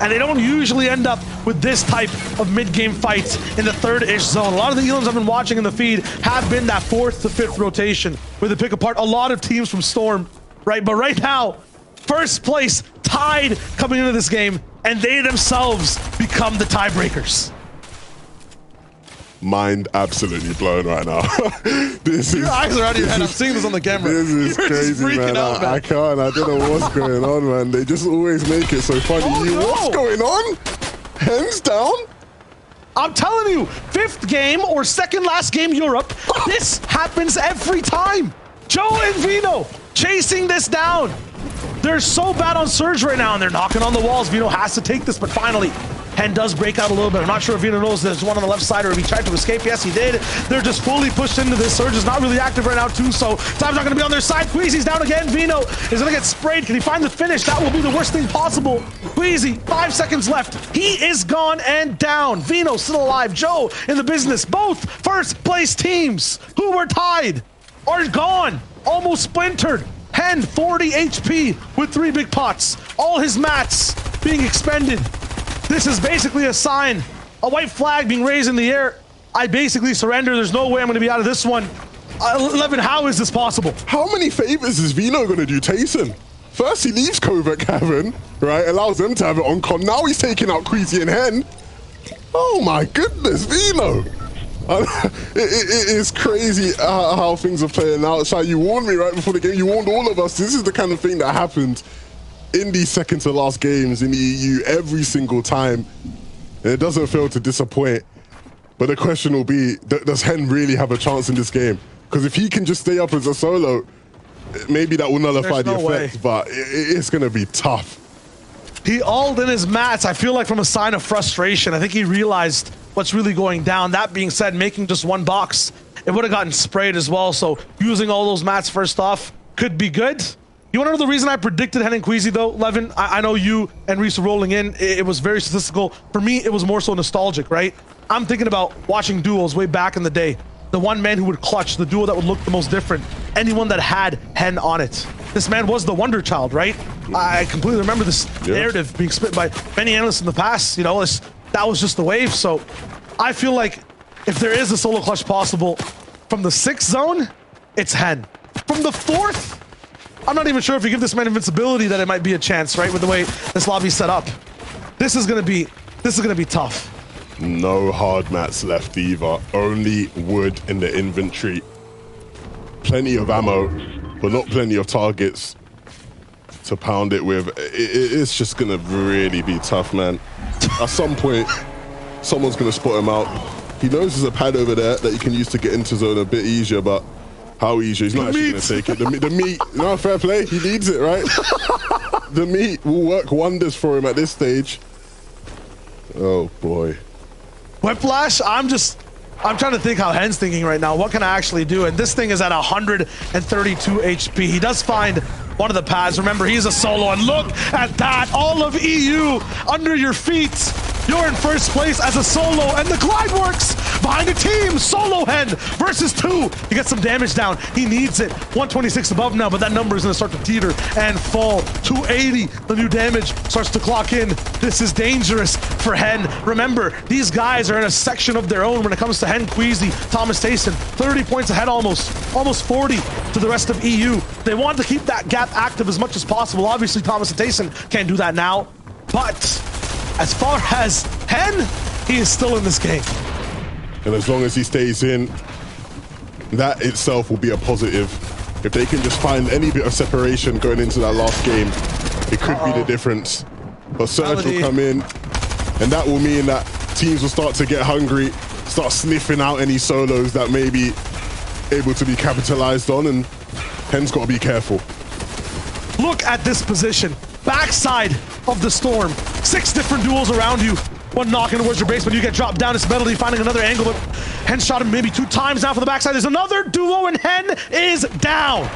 and they don't usually end up with this type of mid-game fights in the third-ish zone. A lot of the Elams I've been watching in the feed have been that 4th to 5th rotation where they pick apart a lot of teams from Storm, right? But right now, first place tied coming into this game, and they themselves become the tiebreakers. Mind absolutely blown right now. Your eyes are out of your head. I'm seeing this on the camera. This is You're crazy, man. Out, I can't. I don't know what's going on, man. They just always make it so funny. Oh, no. What's going on? Hands down? I'm telling you, 5th game or 2nd last game Europe, this happens every time. Joe and Vino chasing this down. They're so bad on Surge right now, and they're knocking on the walls. Vino has to take this, but finally, Hen does break out a little bit. I'm not sure if Vino knows there's one on the left side or if he tried to escape. Yes, he did. They're just fully pushed into this. Surge is not really active right now, too, so time's not going to be on their side. Queasy's down again. Vino is going to get sprayed. Can he find the finish? That will be the worst thing possible. Queasy, 5 seconds left. He is gone and down. Vino still alive. Joe in the business. Both first-place teams who were tied are gone. Almost splintered. Hen, 40 HP with 3 big pots. All his mats being expended. This is basically a sign, a white flag being raised in the air. I basically surrender. There's no way I'm going to be out of this one. 11, how is this possible? How many favors is Vino going to do Tayson? First, he leaves Covert Cavern, right? Allows them to have it on con. Now he's taking out Queasy and Hen. Oh my goodness, Vino. It is crazy how things are playing out. Shai, you warned me right before the game. You warned all of us. This is the kind of thing that happens in these second to last games in the EU every single time. And it doesn't fail to disappoint. But the question will be, does Hen really have a chance in this game? Because if he can just stay up as a solo, maybe that will nullify the effect, but it's going to be tough. He alled in his mats, I feel like from a sign of frustration. I think he realized what's really going down. That being said, making just one box, it would have gotten sprayed as well. So using all those mats first off could be good. You want to know the reason I predicted Hen and Queasy though, Levin? I know you and Reese are rolling in. It was very statistical. For me, it was more so nostalgic, right? I'm thinking about watching duos way back in the day. The one man who would clutch, the duo that would look the most different, anyone that had Hen on it. This man was the wonder child, right? I completely remember this narrative being spit by many analysts in the past. You know, that was just the wave. So I feel like if there is a solo clutch possible from the 6th zone, it's Hen. From the 4th, I'm not even sure if you give this man invincibility that it might be a chance, right? With the way this lobby's set up. This is gonna be tough. No hard mats left either. Only wood in the inventory. Plenty of ammo, but not plenty of targets to pound it with. It's just gonna really be tough, man. At some point, someone's gonna spot him out. He knows there's a pad over there that you can use to get into zone a bit easier, but how easier? He's not actually gonna take it. The meat, no, fair play. He needs it, right? The meat will work wonders for him at this stage. Oh boy. Whiplash, I'm trying to think how Hen's thinking right now. What can I actually do? And this thing is at 132 HP. He does find one of the pads. Remember, he's a solo, and look at that. All of EU under your feet. You're in first place as a solo, and the glide works behind a team. Solo Hen versus 2. He gets some damage down. He needs it. 126 above now, but that number is going to start to teeter and fall. 280. The new damage starts to clock in. This is dangerous for Hen. Remember, these guys are in a section of their own when it comes to Hen, Queasy, Thomas Tayson. 30 points ahead almost 40 to the rest of EU. They want to keep that gap active as much as possible. Obviously, Thomas and Tayson can't do that now, but as far as Hen, he is still in this game. And as long as he stays in, that itself will be a positive. If they can just find any bit of separation going into that last game, it could be the difference. But Surge will come in, and that will mean that teams will start to get hungry, start sniffing out any solos that may be able to be capitalized on, and Hen's got to be careful. Look at this position. Backside of the storm. 6 different duels around you. One knocking towards your base, but you get dropped down. It's Medley finding another angle, but Hen shot him maybe 2 times now for the backside. There's another duo, and Hen is down.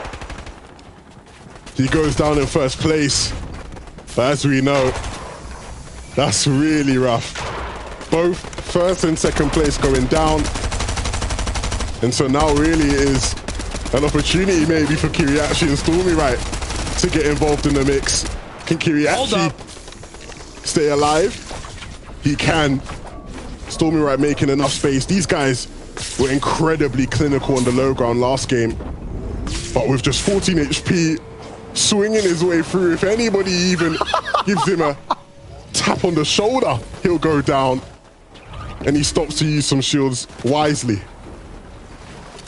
He goes down in first place. But as we know, that's really rough. Both first and second place going down. And so now really is an opportunity maybe for Kiriachi and Stormy Right to get involved in the mix. Can Kiriachi stay alive? He can. Stormy Right making enough space. These guys were incredibly clinical on the low ground last game. But with just 14 HP, swinging his way through, if anybody even gives him a tap on the shoulder, he'll go down. And he stops to use some shields wisely.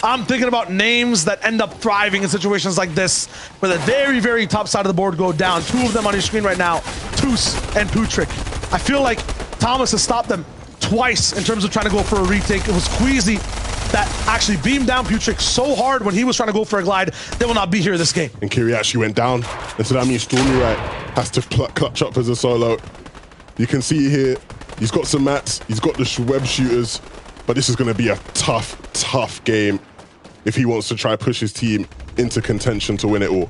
I'm thinking about names that end up thriving in situations like this, where the very, very top side of the board go down. 2 of them on your screen right now, Toos and Putrick. I feel like Thomas has stopped them twice in terms of trying to go for a retake. It was Queasy that actually beamed down Putrick so hard when he was trying to go for a glide. They will not be here this game. And Kiri actually went down, and so that means Stormy Right has to clutch up as a solo. You can see here, he's got some mats, he's got the web shooters, but this is going to be a tough, tough game if he wants to try push his team into contention to win it all.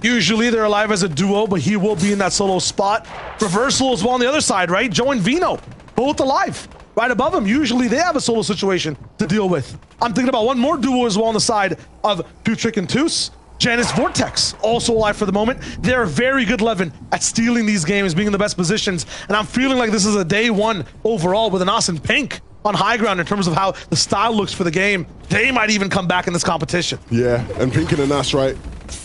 Usually they're alive as a duo, but he will be in that solo spot. Reversal as well on the other side, right? Joe and Vino, both alive. Right above him, usually they have a solo situation to deal with. I'm thinking about one more duo as well on the side of Putrick and Toos. Janice Vortex, also alive for the moment. They're very good, Levin, at stealing these games, being in the best positions. And I'm feeling like this is a day 1 overall with an Austin Pink on high ground in terms of how the style looks for the game. They might even come back in this competition. Yeah, and Pink and Anas, right?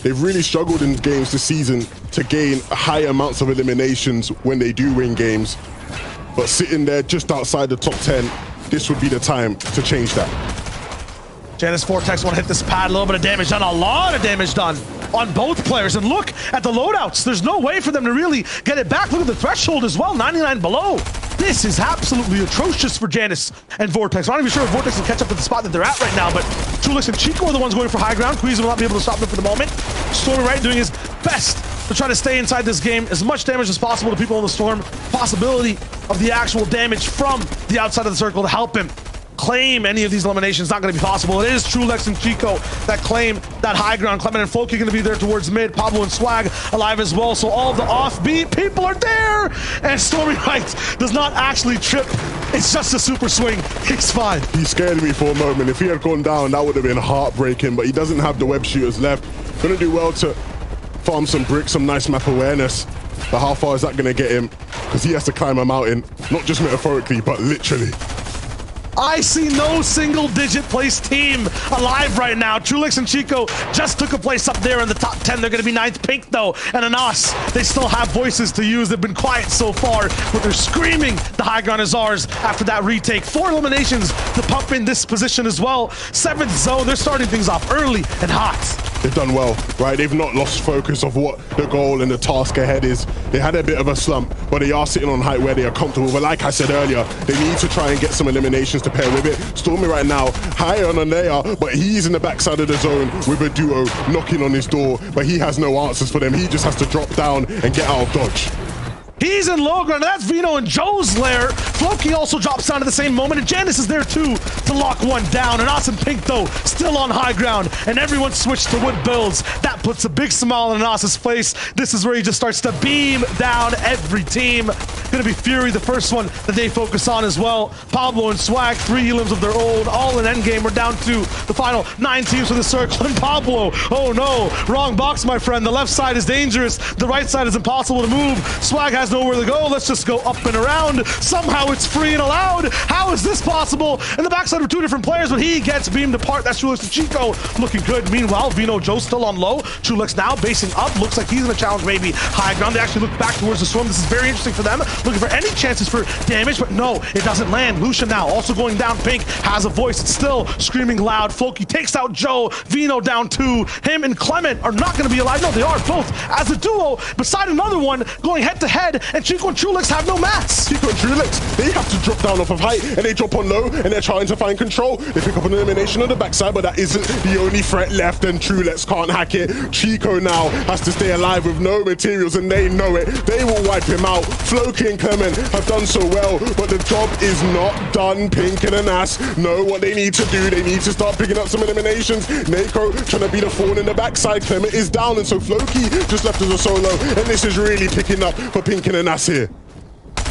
they've really struggled in games this season to gain high amounts of eliminations when they do win games. But sitting there just outside the top 10, this would be the time to change that. Janus Vortex want to hit this pad, a little bit of damage done, a lot of damage done on both players. And look at the loadouts. There's no way for them to really get it back. Look at the threshold as well, 99 below. This is absolutely atrocious for Janus and Vortex. I'm not even sure if Vortex can catch up to the spot that they're at right now, but Trulix and Chico are the ones going for high ground. Queasy will not be able to stop them for the moment. Stormy Wright doing his best to try to stay inside this game. As much damage as possible to people in the storm. Possibility of the actual damage from the outside of the circle to help him claim any of these eliminations. Not going to be possible. It is Trulix and Chico that claim that high ground. Clement and Floki going to be there towards mid. Pablo and Swag alive as well. So all of the offbeat people are there. And Stormy Wright does not actually trip. It's just a super swing. He's fine. He scared me for a moment. If he had gone down, that would have been heartbreaking. But he doesn't have the web shooters left. Going to do well to farm some bricks, some nice map awareness. But how far is that going to get him? Because he has to climb a mountain. Not just metaphorically, but literally. I see no single-digit place team alive right now. Trulix and Chico just took a place up there in the top 10. They're going to be 9th. Pink, though, and Anas, they still have voices to use. They've been quiet so far, but they're screaming the high ground is ours after that retake. 4 eliminations to pump in this position as well. 7th zone, they're starting things off early and hot. They've done well, right? They've not lost focus of what the goal and the task ahead is. They had a bit of a slump, but they are sitting on height where they are comfortable. But like I said earlier, they need to try and get some eliminations to pair with it. Stormy right now, higher on a layer, but he's in the backside of the zone with a duo knocking on his door, but he has no answers for them. He just has to drop down and get out of dodge. He's in low ground. That's Vino and Joe's lair. Floki also drops down at the same moment, and Janus is there too to lock one down. And Awesome Pink, though, still on high ground, and everyone switched to wood builds. That puts a big smile on Anas's face. This is where he just starts to beam down every team. Gonna be Fury, the first one that they focus on as well. Pablo and Swag, 3 elims of their own, all in endgame. We're down to the final 9 teams for the circle. And Pablo, oh no, wrong box, my friend. The left side is dangerous. The right side is impossible to move. Swag has nowhere to go. Let's just go up and around. Somehow it's free and allowed. How is this possible? And the backside are 2 different players, but he gets beamed apart. That's Trulix and Chico looking good. Meanwhile, Vino Joe still on low. Trulix now basing up. Looks like he's gonna challenge maybe high ground. They actually look back towards the storm. This is very interesting for them. Looking for any chances for damage, but no, it doesn't land. Lucia now also going down. Pink has a voice. It's still screaming loud. Floki takes out Joe. Vino down 2. Him and Clement are not going to be alive. No, they are both as a duo beside another one going head to head, and Chico and Trulix have no mats. Chico and Trulix, they have to drop down off of height, and they drop on low, and they're trying to find control. They pick up an elimination on the backside, but that isn't the only threat left, and Trulix can't hack it. Chico now has to stay alive with no materials, and they know it. They will wipe him out. Floki and Clement have done so well, but the job is not done. Pink and Anas know what they need to do. They need to start picking up some eliminations. Nako trying to be the thorn in the backside. Clement is down, and so Floki just left as a solo, and this is really picking up for Pink and Anas here.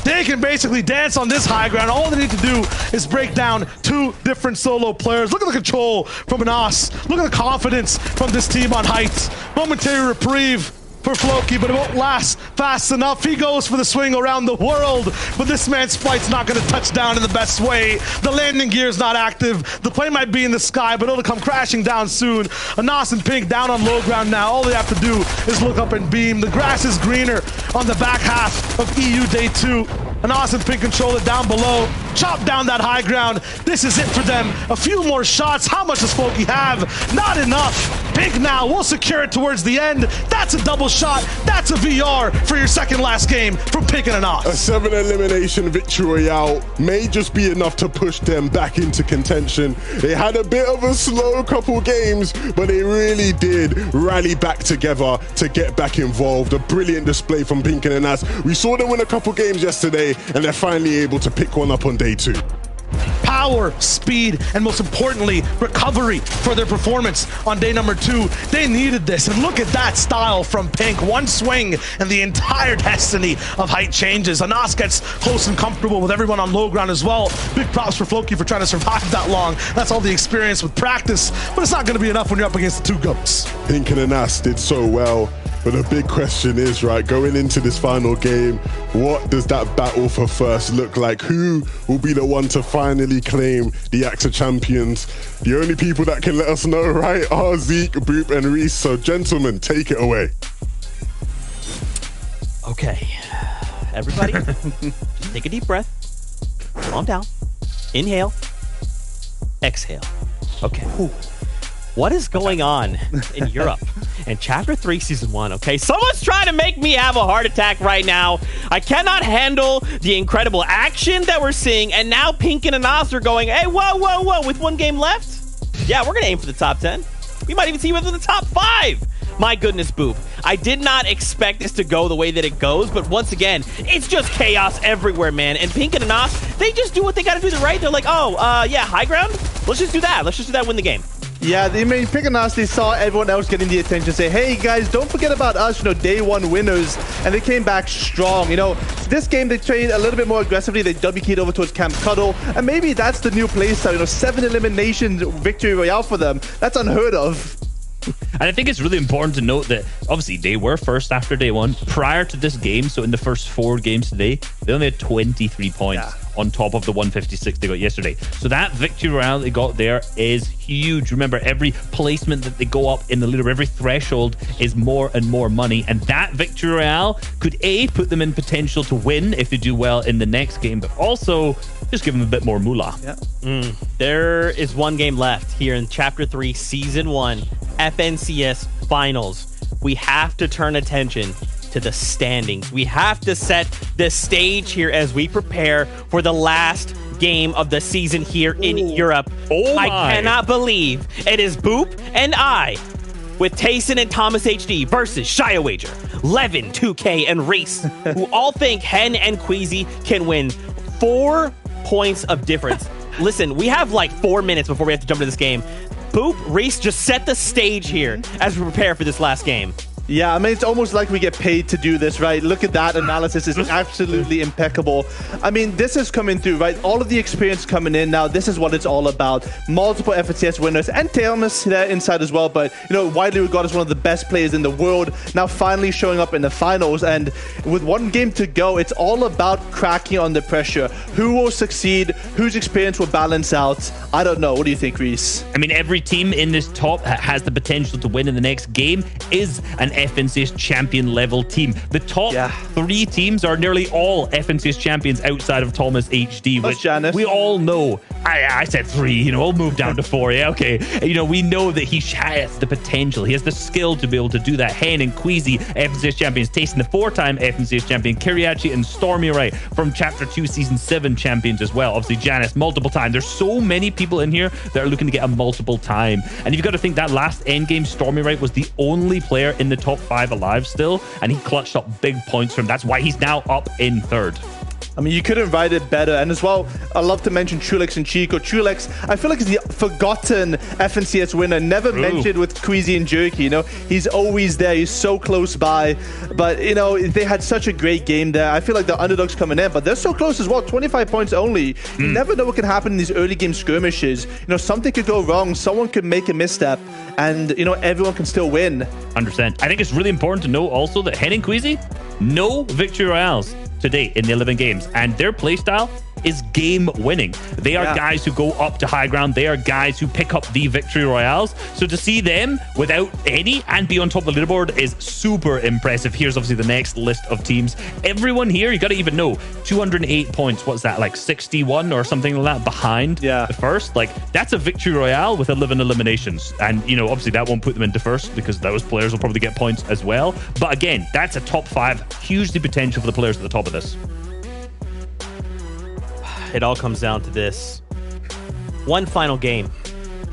They can basically dance on this high ground. All they need to do is break down 2 different solo players. Look at the control from Anas. Look at the confidence from this team on height. Momentary reprieve for Floki, but it won't last fast enough. He goes for the swing around the world, but this man's flight's not going to touch down in the best way. The landing gear is not active. The plane might be in the sky, but it'll come crashing down soon. Anas and Pink down on low ground now. All they have to do is look up and beam. The grass is greener on the back half of EU Day 2. Anas and Pink control it down below. Chop down that high ground. This is it for them. A few more shots. How much does Floki have? Not enough. Pink now will secure it towards the end. That's a double shot. That's a VR for your second last game from Pink and Anas. A 7 elimination victory royale may just be enough to push them back into contention. They had a bit of a slow couple games, but they really did rally back together to get back involved. A brilliant display from Pink and Anas. We saw them win a couple games yesterday, and they're finally able to pick one up on day 2. Power, speed, and most importantly, recovery for their performance on day number 2. They needed this, and look at that style from Pink. One swing, and the entire destiny of height changes. Anas gets close and comfortable with everyone on low ground as well. Big props for Floki for trying to survive that long. That's all the experience with practice, but it's not going to be enough when you're up against the 2 GOATs. Pink and Anas did so well. But the big question is, right, going into this final game, what does that battle for first look like? Who will be the one to finally claim the AXA champions? The only people that can let us know, right, are Zeke, Boop, and Reese. So, gentlemen, take it away. Okay. Everybody, just take a deep breath. Calm down. Inhale. Exhale. Okay. What is going on in Europe in Chapter 3, Season 1, okay? Someone's trying to make me have a heart attack right now. I cannot handle the incredible action that we're seeing, and now Pink and Anas are going, hey, whoa, with 1 game left? Yeah, we're going to aim for the top 10. We might even see within the top 5. My goodness, Boop. I did not expect this to go the way that it goes, but once again, it's just chaos everywhere, man. And Pink and Anas, they just do what they got to do, right? They're like, yeah, high ground? Let's just do that. Let's just do that, win the game. Yeah, I mean, Pink and Anas, they saw everyone else getting the attention, say, hey, guys, don't forget about us, day 1 winners. And they came back strong. This game, they played a little bit more aggressively. They W-keyed over towards Camp Cuddle. And maybe that's the new playstyle, 7 elimination victory royale for them. That's unheard of. And I think it's really important to note that obviously they were first after day 1. Prior to this game, so in the first 4 games today, they only had 23 points on top of the 156 they got yesterday. So that victory royale they got there is huge. Remember, every placement that they go up in the leader, every threshold is more and more money. And that victory royale could A, put them in potential to win if they do well in the next game, but also just give them a bit more moolah. Yeah. There is 1 game left here in Chapter 3, Season 1, FNCS Finals. We have to turn attention to the standings. We have to set the stage here as we prepare for the last game of the season here in Europe. Oh my. I cannot believe it is Boop and I with Tayson and Thomas HD versus Shia Wager, Levin, 2K, and Reese, who all think Hen and Queasy can win 4 points of difference. Listen, we have like 4 minutes before we have to jump into this game. Boop, Reese, just set the stage here as we prepare for this last game. Yeah, I mean, it's almost like we get paid to do this, right? Look at that analysis. It's absolutely impeccable. I mean, this is coming through, right? All of the experience coming in now. This is what it's all about. Multiple FNCS winners and Tailness there inside as well. But, widely regarded as one of the best players in the world. Now finally showing up in the finals. And with 1 game to go, it's all about cracking under pressure. Who will succeed? Whose experience will balance out? I don't know. What do you think, Reese? I mean, every team in this top has the potential to win in the next game is an FNCS champion level team. The top 3 teams are nearly all FNCS champions outside of Thomas HD, which Janice. We all know. I said 3, we'll move down to 4. Yeah, okay. We know that he has the potential. He has the skill to be able to do that. Hen and Queasy, FNCS champions, Tayson, the 4-time FNCS champion, Kiriachi and Stormy Wright from Chapter 2, Season 7 champions as well. Obviously, Janice, multiple time. There's so many people in here that are looking to get a multiple time. And you've got to think that last endgame, Stormy Wright was the only player in the top 5 alive still, and he clutched up big points from. That's why he's now up in 3rd. I mean, you couldn't write it better. And as well, I love to mention Trulex and Chico. Trulex, I feel like he's the forgotten FNCS winner, never mentioned with Queasy and Jerky. He's always there. He's so close by. But, they had such a great game there. I feel like the underdogs coming in, but they're so close as well. 25 points only. You never know what can happen in these early game skirmishes. Something could go wrong. Someone could make a misstep, and, everyone can still win. 100%. I think it's really important to know also that Hen and Queasy, no victory royales to date in the 11 games, and their playstyle is game winning. They are guys who go up to high ground. They are guys who pick up the victory royales. So to see them without any and be on top of the leaderboard is super impressive. Here's obviously the next list of teams. Everyone here, you got to even know, 208 points. What's that, like 61 or something like that behind the first? Like, that's a victory royale with 11 eliminations. And, obviously that won't put them into first because those players will probably get points as well. But again, that's a top 5, hugely potential for the players at the top of this. It all comes down to this. 1 final game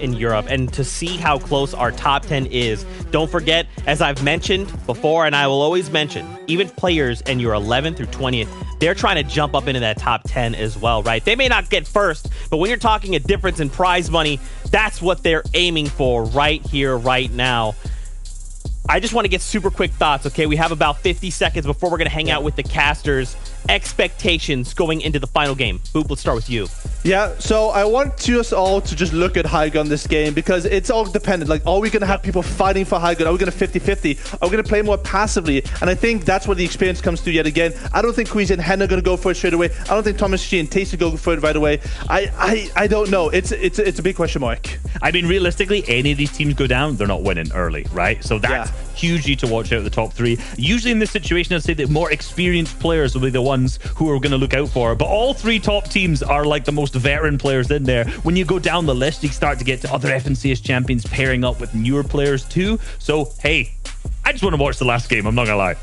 in Europe, and to see how close our top 10 is. Don't forget, as I've mentioned before, and I will always mention, even players in your 11th through 20th, they're trying to jump up into that top 10 as well, right? They may not get first, but when you're talking a difference in prize money, that's what they're aiming for right here, right now. I just want to get super quick thoughts, okay? We have about 50 seconds before we're going to hang out with the casters. expectations going into the final game? Boop, let's start with you. Yeah, so I want us all to just look at high gun this game because it's all dependent. Like, are we going to have people fighting for high gun? Are we going to 50-50? Are we going to play more passively? And I think that's where the experience comes through yet again. I don't think Queasy and Hen are going to go for it straight away. I don't think Thomas G and Tasty go for it right away. I don't know. It's a big question mark. I mean, realistically, any of these teams go down, they're not winning early, right? So that's hugely to watch out of the top three. Usually in this situation, I'd say that more experienced players will be the ones who are going to look out for. But all three top teams are like the most veteran players in there. When you go down the list, you start to get to other FNCS champions pairing up with newer players too. So, hey, I just want to watch the last game. I'm not going to lie.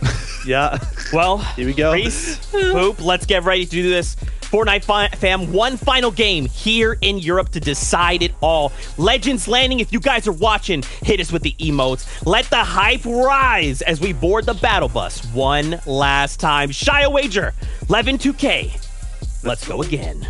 Yeah. Well, here we go. Reese, Boop, let's get ready to do this. Fortnite fam, one final game here in Europe to decide it all. Legends Landing, if you guys are watching, hit us with the emotes. Let the hype rise as we board the battle bus one last time. Shia Wager, 11-2K. Let's go again.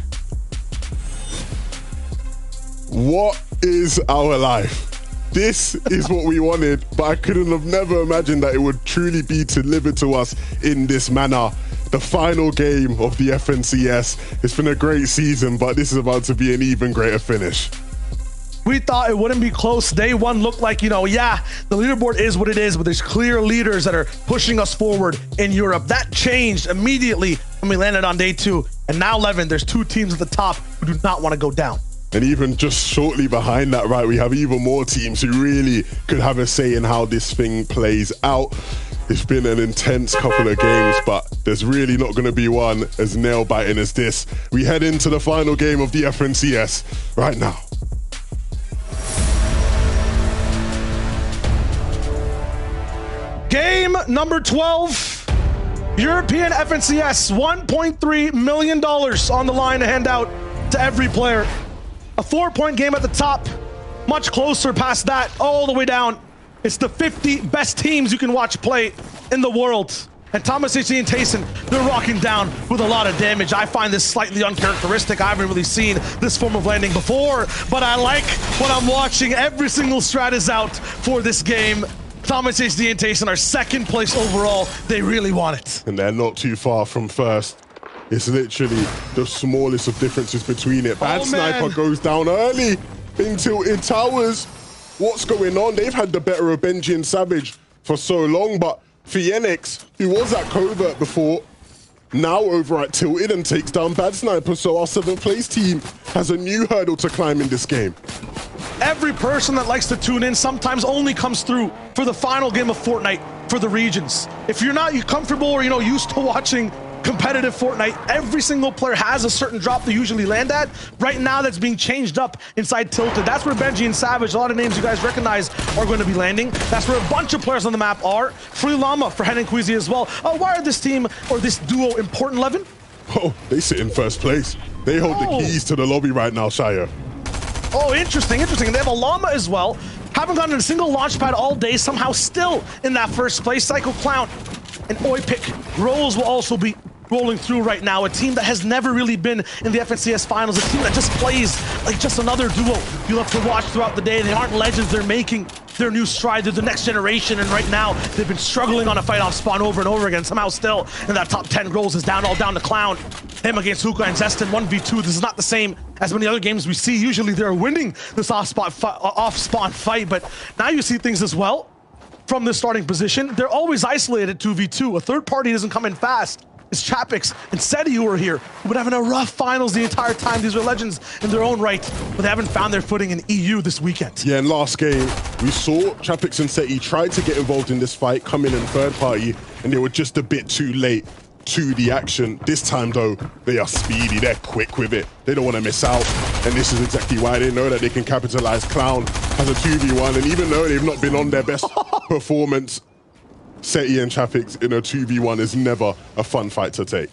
What is our life? This is what we wanted, but I couldn't have never imagined that it would truly be delivered to us in this manner. The final game of the FNCS. It's been a great season, but this is about to be an even greater finish. We thought it wouldn't be close. Day one looked like, the leaderboard is what it is, but there's clear leaders that are pushing us forward in Europe. That changed immediately when we landed on day two. And now, Levin, there's two teams at the top who do not want to go down. And even just shortly behind that, right, we have even more teams who really could have a say in how this thing plays out. It's been an intense couple of games, but there's really not going to be one as nail-biting as this. We head into the final game of the FNCS right now. Game number 12, European FNCS, $1.3 million on the line to hand out to every player. A 4-point game at the top, much closer past that, all the way down. It's the 50 best teams you can watch play in the world. And Thomas HC and Tayson, they're rocking down with a lot of damage. I find this slightly uncharacteristic. I haven't really seen this form of landing before, but I like what I'm watching. Every single strat is out for this game. Thomas HD and Tayson are second place overall. They really want it. And they're not too far from first. It's literally the smallest of differences between it. Bad Sniper goes down early in Tilted Towers. What's going on? They've had the better of Benji and Savage for so long, but Phoenix, who was at Covert before, now over at Tilted and takes down Bad Sniper. So our 7th place team has a new hurdle to climb in this game. Every person that likes to tune in sometimes only comes through for the final game of Fortnite for the regions. If you're not comfortable or used to watching competitive Fortnite, every single player has a certain drop they usually land at. Right now, that's being changed up inside Tilted. That's where Benji and Savage, a lot of names you guys recognize, are going to be landing. That's where a bunch of players on the map are. Free Llama for Hen and Queasy as well. Why are this team or this duo important, Levin? Oh, they sit in first place. They hold the keys to the lobby right now, Shia. Oh, interesting. They have a Llama as well. Haven't gotten a single launch pad all day, somehow still in that first place. Psycho Clown and Oipic Rolls will also be rolling through right now. A team that has never really been in the FNCS finals. A team that just plays like just another duo you'll have to watch throughout the day. They aren't legends. They're making their new stride. They're the next generation. And right now, they've been struggling on a fight off spawn over and over again. Somehow still in that top 10. Rolls is down, all down to Clown. Him against Hookah and Zestin, 1v2. This is not the same as many other games we see. Usually they're winning this off-spawn fight, but now you see things as well from the starting position. They're always isolated 2v2. A third party doesn't come in fast. It's Chapix and Seti who are here, who've been having a rough finals the entire time. These are legends in their own right, but they haven't found their footing in EU this weekend. Yeah, in last game, we saw Chapix and Seti try to get involved in this fight, come in third party, and they were just a bit too late to the action. This time, though, they are speedy. They're quick with it. They don't want to miss out, and this is exactly why they know that they can capitalize. Clown has a 2v1, and even though they've not been on their best performance, Seti and Chapix in a 2v1 is never a fun fight to take.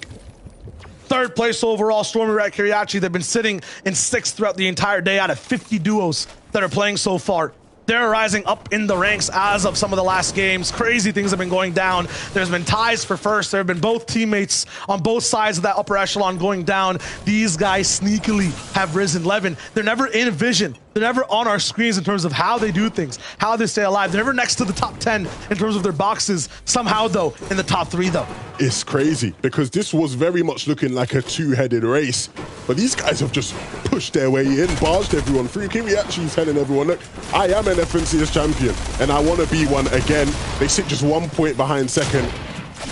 Third place overall, Stormy Rat Kiriachi. They've been sitting in 6th throughout the entire day out of 50 duos that are playing so far. They're rising up in the ranks as of some of the last games. Crazy things have been going down. There's been ties for first. There have been both teammates on both sides of that upper echelon going down. These guys sneakily have risen. Levin, they're never in vision They're never on our screens in terms of how they do things, how they stay alive. They're never next to the top 10 in terms of their boxes. Somehow, though, in the top 3, though. It's crazy because this was very much looking like a two-headed race. But these guys have just pushed their way in, barged everyone through. Kiwi actually telling everyone, look, I am an FNCS champion and I want to be one again. They sit just 1 point behind second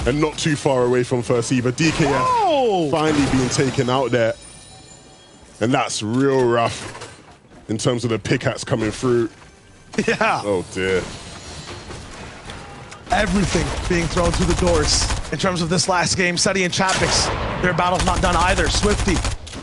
and not too far away from first either. DKF finally being taken out there. And that's real rough in terms of the pickaxe coming through. Yeah. Oh, dear. Everything being thrown through the doors in terms of this last game. Seti and Chapix, their battle's not done either. Swifty,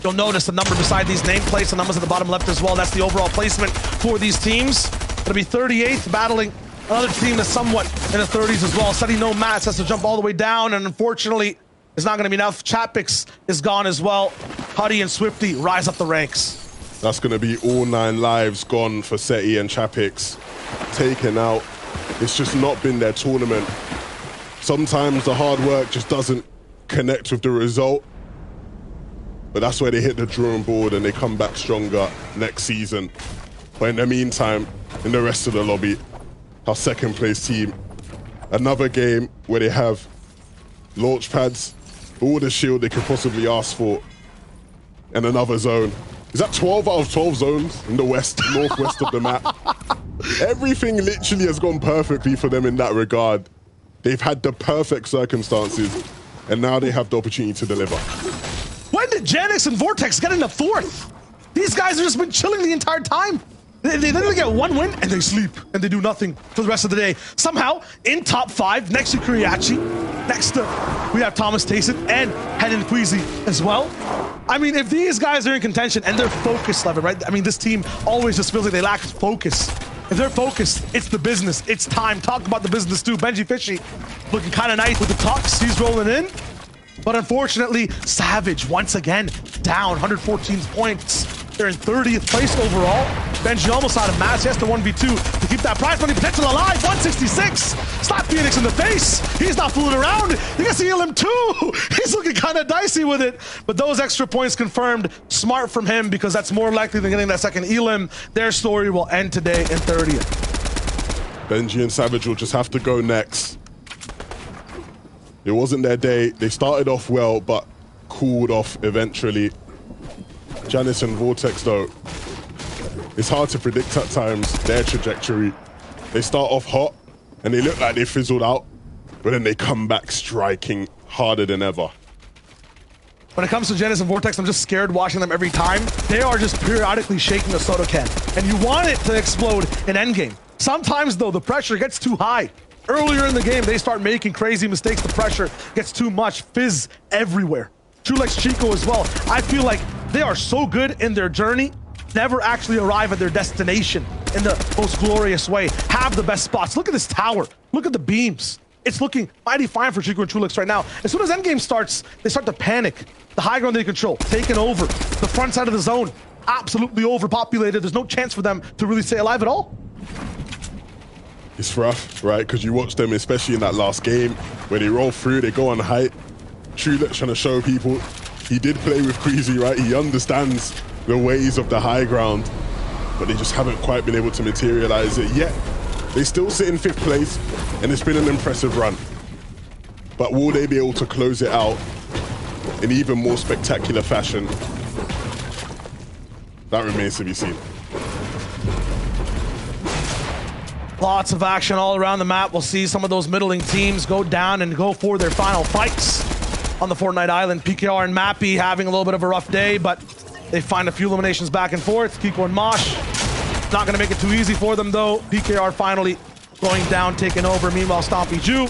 you'll notice the number beside these nameplates, the numbers at the bottom left as well. That's the overall placement for these teams. It'll be 38th, battling another team that's somewhat in the 30s as well. Seti no mats, has to jump all the way down, and unfortunately, it's not going to be enough. Chapix is gone as well. Huddy and Swifty rise up the ranks. That's going to be all 9 lives gone for Seti and Chapix. Taken out. It's just not been their tournament. Sometimes the hard work just doesn't connect with the result. But that's where they hit the drawing board and they come back stronger next season. But in the meantime, in the rest of the lobby, our second place team, another game where they have launch pads, all the shield they could possibly ask for, and another zone. Is that 12 out of 12 zones in the west, northwest of the map? Everything literally has gone perfectly for them in that regard. They've had the perfect circumstances, and now they have the opportunity to deliver. When did Janix and Vortex get into 4th? These guys have just been chilling the entire time. They literally get 1 win and they sleep and they do nothing for the rest of the day. Somehow in top 5 next to Kuriachi, next to we have Thomas Tayson and Hedden Queasy as well. I mean, if these guys are in contention and they're focused level, right? I mean, this team always just feels like they lack focus. If they're focused, it's the business. It's time. Talk about the business too. Benji Fishy looking kind of nice with the talks. He's rolling in. But unfortunately, Savage once again down 114 points. They're in 30th place overall. Benji almost out of match. He has to 1v2 to keep that prize money potential alive. 166. Slap Phoenix in the face. He's not fooling around. You can see him too. He's looking kind of dicey with it. But those extra points confirmed. Smart from him because that's more likely than getting that second elim. Their story will end today in 30th. Benji and Savage will just have to go next. It wasn't their day. They started off well, but cooled off eventually. Janice and Vortex, though, it's hard to predict at times their trajectory. They start off hot, and they look like they fizzled out, but then they come back striking harder than ever. When it comes to Janice and Vortex, I'm just scared watching them every time. They are just periodically shaking a soda can, and you want it to explode in endgame. Sometimes, though, the pressure gets too high. Earlier in the game, they start making crazy mistakes. The pressure gets too much. Fizz everywhere. Trulex Chico as well. I feel like they are so good in their journey, never actually arrive at their destination in the most glorious way. Have the best spots. Look at this tower. Look at the beams. It's looking mighty fine for Chico and Trulex right now. As soon as endgame starts, they start to panic. The high ground they control, taken over. The front side of the zone, absolutely overpopulated. There's no chance for them to really stay alive at all. It's rough, right? Because you watch them, especially in that last game, where they roll through, they go on height. Trulex trying to show people he did play with Queasy, right? He understands the ways of the high ground, but they just haven't quite been able to materialize it yet. They still sit in 5th place, and it's been an impressive run. But will they be able to close it out in even more spectacular fashion? That remains to be seen. Lots of action all around the map. We'll see some of those middling teams go down and go for their final fights on the Fortnite Island. PKR and Mappy having a little bit of a rough day, but they find a few eliminations back and forth. Kiko and Mosh, not going to make it too easy for them, though. PKR finally going down, taking over. Meanwhile, Stompy Jew,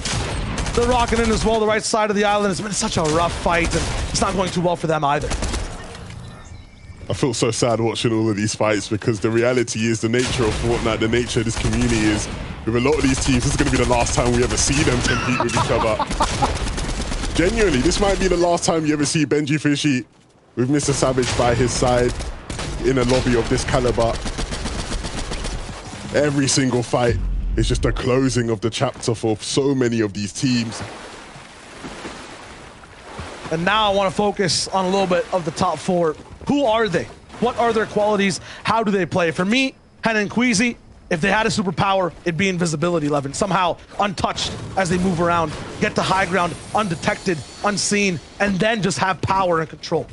they're rocking in as well. The right side of the island has been such a rough fight, and it's not going too well for them either. I feel so sad watching all of these fights because the reality is the nature of Fortnite, the nature of this community is with a lot of these teams, this is going to be the last time we ever see them compete with each other. Genuinely, this might be the last time you ever see Benji Fishy with Mr. Savage by his side in a lobby of this caliber. Every single fight is just a closing of the chapter for so many of these teams. And now I want to focus on a little bit of the top 4. Who are they? What are their qualities? How do they play? For me, Hen and Queasy, if they had a superpower, it'd be invisibility, Levin. Somehow untouched as they move around, get to high ground, undetected, unseen, and then just have power and control.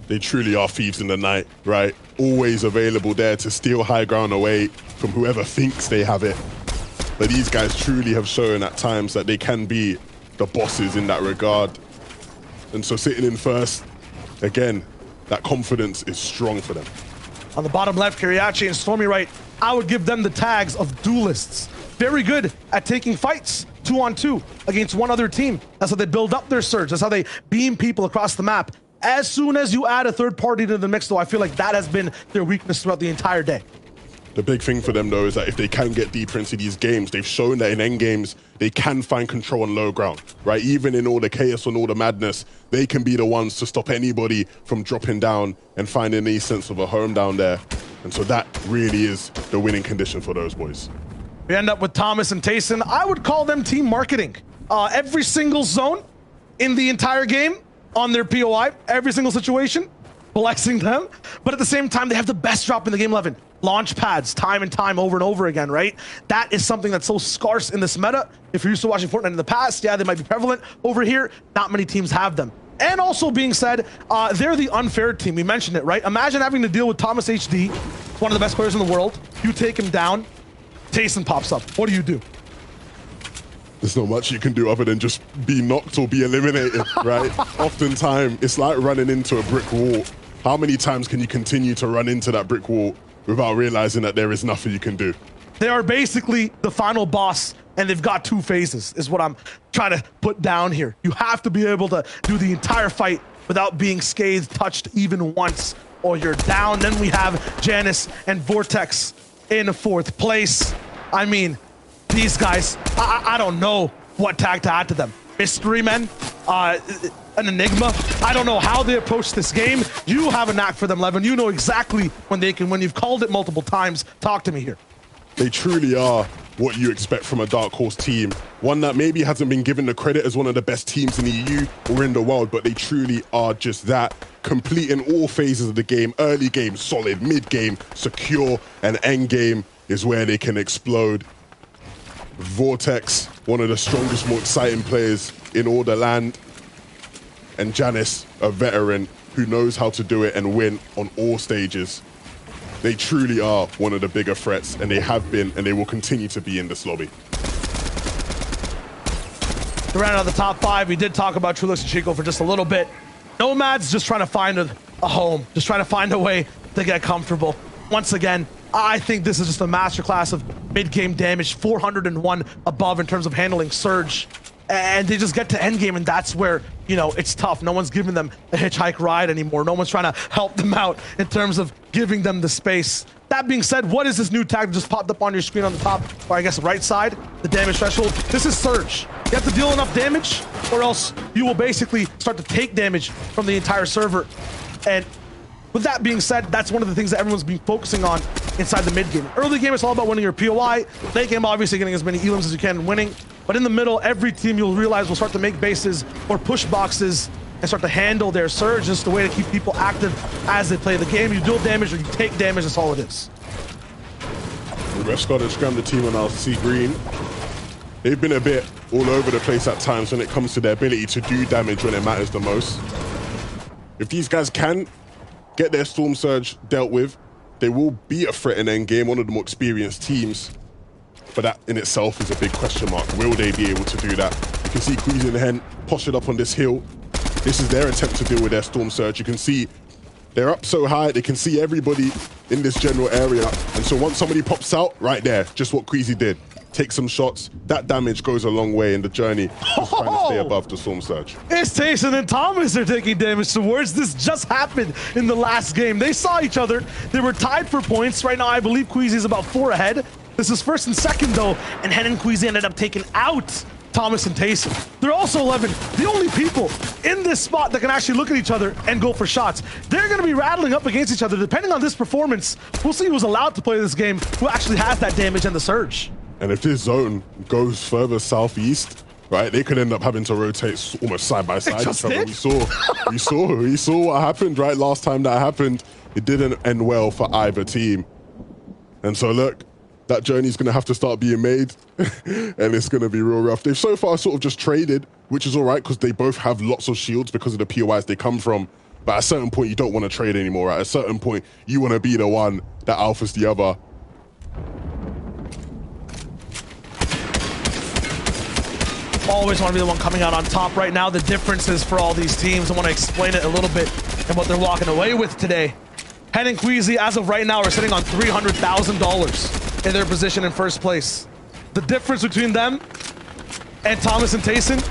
They truly are thieves in the night, right? Always available there to steal high ground away from whoever thinks they have it. But these guys truly have shown at times that they can be the bosses in that regard. And so sitting in first, again, that confidence is strong for them. On the bottom left, Kiriachi and Stormy right, I would give them the tags of duelists. Very good at taking fights 2-on-2 against one other team. That's how they build up their surge. That's how they beam people across the map. As soon as you add a third party to the mix, though, I feel like that has been their weakness throughout the entire day. The big thing for them, though, is that if they can get deeper into these games, they've shown that in end games, they can find control on low ground, right? Even in all the chaos and all the madness, they can be the ones to stop anybody from dropping down and finding any sense of a home down there. And so that really is the winning condition for those boys. We end up with Thomas and Tayson. I would call them team marketing. Every single zone in the entire game on their POI, every single situation, flexing them. But at the same time, they have the best drop in the game, Levin. Launch pads, time and time, over and over again, right? That is something that's so scarce in this meta. If you're used to watching Fortnite in the past, yeah, they might be prevalent. Over here, not many teams have them. And also being said, they're the unfair team. We mentioned it, right? Imagine having to deal with Thomas HD, one of the best players in the world. You take him down, Tayson pops up. What do? There's not much you can do other than just be knocked or be eliminated, right? Oftentimes, it's like running into a brick wall. How many times can you continue to run into that brick wall without realizing that there is nothing you can do? They are basically the final boss, and they've got 2 phases, is what I'm trying to put down here. You have to be able to do the entire fight without being scathed, touched even once, or you're down. Then we have Janice and Vortex in 4th place. I mean, these guys, I don't know what tag to add to them. Mystery men, an enigma. I don't know how they approach this game. You have a knack for them, Levin. You know exactly when they can win. You've called it multiple times. Talk to me here. They truly are what you expect from a Dark Horse team. One that maybe hasn't been given the credit as one of the best teams in the EU or in the world, but they truly are just that. Complete in all phases of the game. Early game, solid. Mid game, secure. And end game is where they can explode. Vortex, one of the strongest, more exciting players in all the land. And Janice, a veteran who knows how to do it and win on all stages. They truly are one of the bigger threats, and they have been, and they will continue to be in this lobby. To round out the top 5, we did talk about Trulix and Chico for just a little bit. Nomad's just trying to find a home, just trying to find a way to get comfortable. Once again, I think this is just a masterclass of mid-game damage, 401 above in terms of handling Surge. And they just get to endgame, and that's where, you know, it's tough. No one's giving them a hitchhike ride anymore. No one's trying to help them out in terms of giving them the space. That being said, what is this new tag that just popped up on your screen on the top, or I guess right side, the damage threshold? This is Surge. You have to deal enough damage, or else you will basically start to take damage from the entire server. And with that being said, that's one of the things that everyone's been focusing on inside the mid game. Early game, it's all about winning your POI. Late game, obviously getting as many elims as you can and winning. But in the middle, every team you'll realize will start to make bases or push boxes and start to handle their surge. Just a way to keep people active as they play the game. You deal damage or you take damage, that's all it is. The ref's got to scram the team on our C Green. They've been a bit all over the place at times when it comes to their ability to do damage when it matters the most. If these guys can get their Storm Surge dealt with, they will be a threat in endgame, one of the more experienced teams. But that in itself is a big question mark. Will they be able to do that? You can see Queasy and Hen postured up on this hill. This is their attempt to deal with their Storm Surge. You can see they're up so high, they can see everybody in this general area. And so once somebody pops out, right there, just what Queasy did. Take some shots. That damage goes a long way in the journey. Just trying to stay above the Storm Surge. It's Tayson and Thomas are taking damage towards. This just happened in the last game. They saw each other. They were tied for points. Right now, I believe Queasy is about 4 ahead. This is first and second, though, and Hen and Queasy ended up taking out Thomas and Tayson. They're also 11, the only people in this spot that can actually look at each other and go for shots. They're going to be rattling up against each other. Depending on this performance, we'll see who's allowed to play this game, who actually has that damage and the surge. And if this zone goes further southeast, right? They could end up having to rotate almost side by side. just We did? saw what happened, right? Last time that happened, it didn't end well for either team. And so look, that journey's going to have to start being made, and it's going to be real rough. They've so far sort of just traded, which is all right because they both have lots of shields because of the POIs they come from. But at a certain point, you don't want to trade anymore. At a certain point, you want to be the one that alphas the other. Always want to be the one coming out on top. Right now, the differences for all these teams, I want to explain it a little bit and what they're walking away with today. Hen and Queasy, as of right now, are sitting on $300,000 in their position in first place. The difference between them and Thomas and Tayson,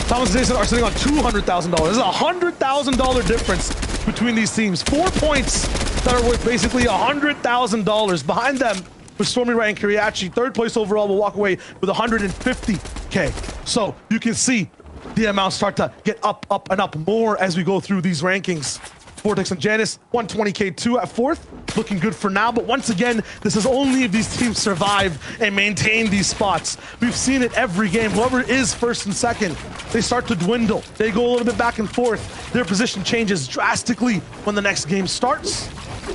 Thomas and Tayson are sitting on $200,000. There's a $100,000 difference between these teams. 4 points that are worth basically $100,000. Behind them with Stormy Ray and Kiriachi, third place overall, will walk away with $150K. So you can see the amount start to get up, and up more as we go through these rankings. Vortex and Janice, 120K2 at fourth, looking good for now. But once again, this is only if these teams survive and maintain these spots. We've seen it every game. Whoever is first and second, they start to dwindle. They go a little bit back and forth. Their position changes drastically when the next game starts.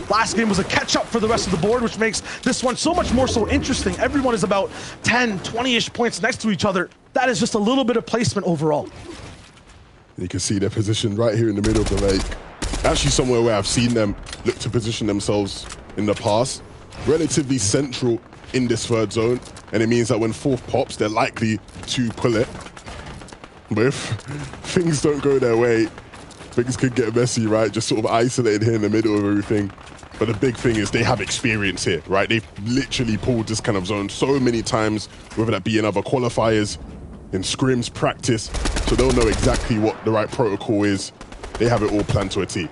Last game was a catch-up for the rest of the board, which makes this one so much more so interesting. Everyone is about 10, 20-ish points next to each other. That is just a little bit of placement overall. You can see their position right here in the middle of the lake. Actually somewhere where I've seen them look to position themselves in the past. Relatively central in this third zone, and it means that when fourth pops, they're likely to pull it. But if things don't go their way, things could get messy, right? Just sort of isolated here in the middle of everything. But the big thing is they have experience here, right? They've literally pulled this kind of zone so many times, whether that be in other qualifiers, in scrims, practice, so they'll know exactly what the right protocol is. They have it all planned to a T.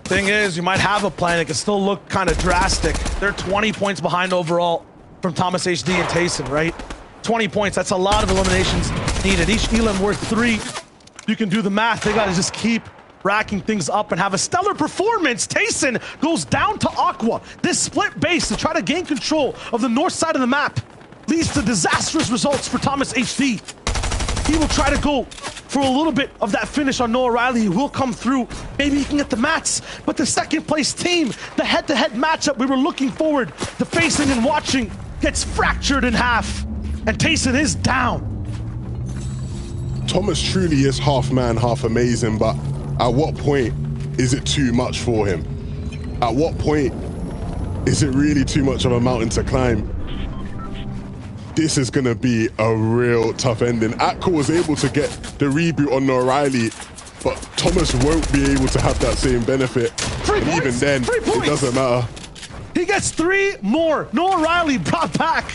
Thing is, you might have a plan. It can still look kind of drastic. They're 20 points behind overall from Thomas HD and Tayson, right? 20 points, that's a lot of eliminations needed. Each elim worth 3. You can do the math. They got to just keep racking things up and have a stellar performance. Tayson goes down to Aqua. This split base to try to gain control of the north side of the map leads to disastrous results for Thomas HD. He will try to go for a little bit of that finish on Noah Riley. He will come through. Maybe he can get the mats. But the second place team, the head-to-head matchup we were looking forward to facing and watching, gets fractured in half. And Tayson is down. Thomas truly is half man, half amazing, but at what point is it too much for him? At what point is it really too much of a mountain to climb? This is going to be a real tough ending. Aqua was able to get the reboot on O'Reilly, but Thomas won't be able to have that same benefit. And even then, it doesn't matter. He gets 3 more. Noah Riley brought back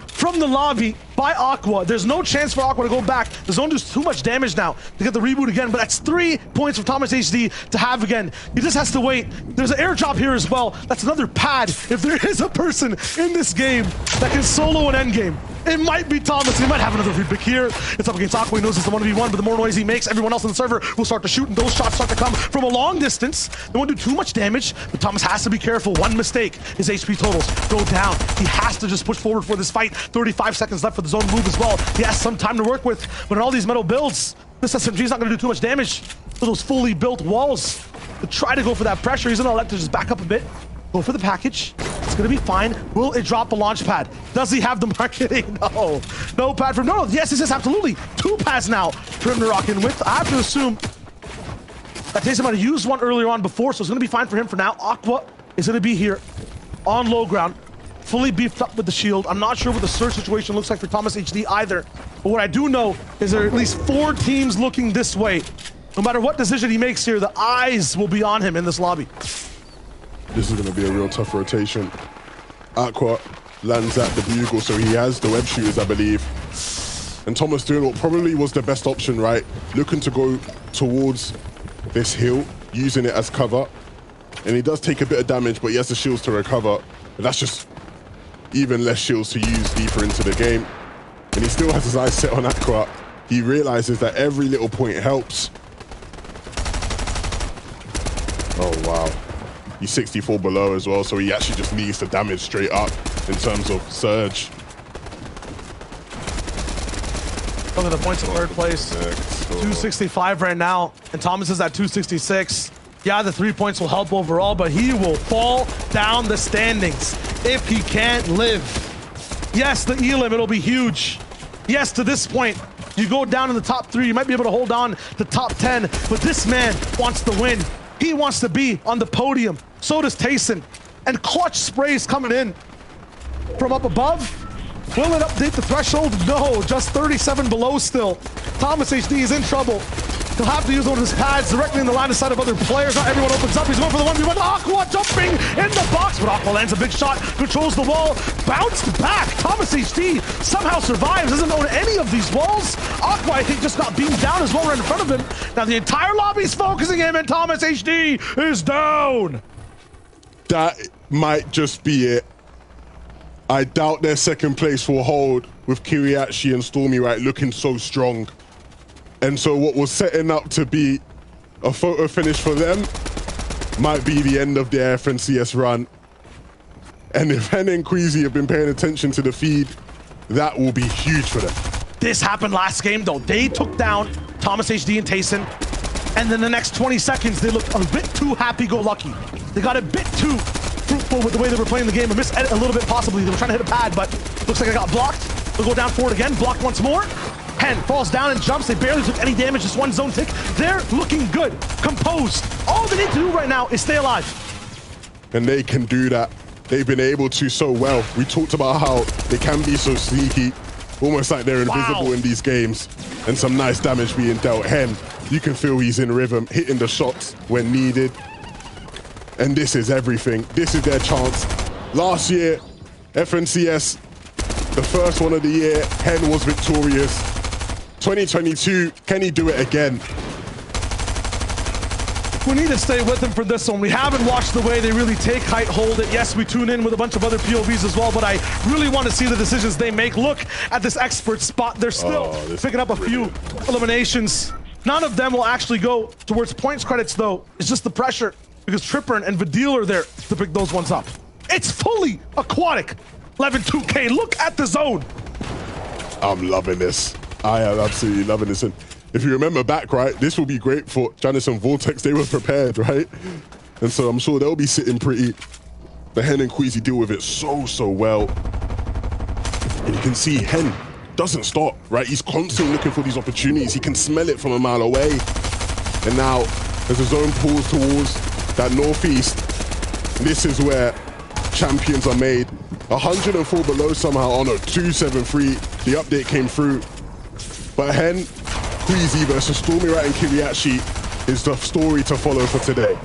from the lobby by Aqua. There's no chance for Aqua to go back. The zone does too much damage now to get the reboot again, but that's 3 points for Thomas HD to have again. He just has to wait. There's an airdrop here as well. That's another pad. If there is a person in this game that can solo an endgame, it might be Thomas. He might have another free pick here. It's up against Aqua. He knows it's the 1v1, but the more noise he makes, everyone else on the server will start to shoot, and those shots start to come from a long distance. They won't do too much damage, but Thomas has to be careful. One mistake, his HP totals go down. He has to just push forward for this fight. 35 seconds left for the zone move as well. He has some time to work with, but in all these metal builds, this SMG is not going to do too much damage to those fully built walls. To try to go for that pressure, he's going to elect to just back up a bit. Go for the package. It's going to be fine. Will it drop a launch pad? Does he have the marketing? No. No pad from... No, yes, absolutely. 2 pads now for him to rock in with. I have to assume that Tayson might have used one earlier on before, so it's going to be fine for him for now. Aqua is going to be here on low ground, fully beefed up with the shield. I'm not sure what the surge situation looks like for Thomas HD either. But what I do know is there are at least 4 teams looking this way. No matter what decision he makes here, the eyes will be on him in this lobby. This is going to be a real tough rotation. Aqua lands at the bugle, so he has the web shooters, I believe. And Thomas doing what probably was the best option, right? Looking to go towards this hill, using it as cover. And he does take a bit of damage, but he has the shields to recover. But that's just even less shields to use deeper into the game. And he still has his eyes set on Aqua. He realizes that every little point helps. Oh, wow. He's 64 below as well, so he actually just needs to damage straight up in terms of surge. Look at the points in third place. 265 right now, and Thomas is at 266. Yeah, the 3 points will help overall, but he will fall down the standings if he can't live. Yes, the elim, it'll be huge. Yes, to this point, you go down in the top 3, you might be able to hold on to top 10, but this man wants to win. He wants to be on the podium. So does Tayson. And clutch sprays coming in from up above. Will it update the threshold? No, just 37 below still. Thomas HD is in trouble. He'll have to use one of his pads directly in the line of sight of other players. Not everyone opens up. He's going for the 1v1. Aqua jumping in the box, but Aqua lands a big shot, controls the wall, bounced back. Thomas HD somehow survives, doesn't own any of these walls. Aqua, I think, just got beamed down as well right in front of him. Now the entire lobby's focusing him, and Thomas HD is down. That might just be it. I doubt their second place will hold with Kiriachi and Stormy right looking so strong. And so what was setting up to be a photo finish for them might be the end of their FNCS run. And if Hen and Queasy have been paying attention to the feed, that will be huge for them. This happened last game though. They took down Thomas HD and Tayson, and then the next 20 seconds they looked a bit too happy-go-lucky. They got a bit too fruitful with the way they were playing the game. A miss a little bit possibly. They were trying to hit a pad, but looks like I got blocked. They'll go down forward again, blocked once more. Hen falls down and jumps. They barely took any damage, just one zone tick. They're looking good, composed. All they need to do right now is stay alive. And they can do that. They've been able to so well. We talked about how they can be so sneaky, almost like they're invisible in these games. And some nice damage being dealt. Hen, you can feel he's in rhythm, hitting the shots when needed. And this is everything. This is their chance. Last year, FNCS, the first one of the year, Hen was victorious. 2022, can he do it again? We need to stay with him for this one. We haven't watched the way they really take height, hold it. Yes, we tune in with a bunch of other POVs as well, but I really want to see the decisions they make. Look at this expert spot. They're still picking up a few eliminations. None of them will actually go towards points credits, though. It's just the pressure, because Tripper and Vidil are there to pick those ones up. It's fully aquatic. 11-2K, look at the zone. I'm loving this. I am absolutely loving this. And if you remember back, right, this will be great for Janice and Vortex. They were prepared, right? And so I'm sure they'll be sitting pretty. But Hen and Queasy deal with it so well. And you can see Hen doesn't stop, right? He's constantly looking for these opportunities. He can smell it from a mile away. And now, as the zone pulls towards that northeast, this is where champions are made. 104 below somehow. Oh no, 273. The update came through. But Hen, Queasy versus Stormy Rat and Kiriachi is the story to follow for today.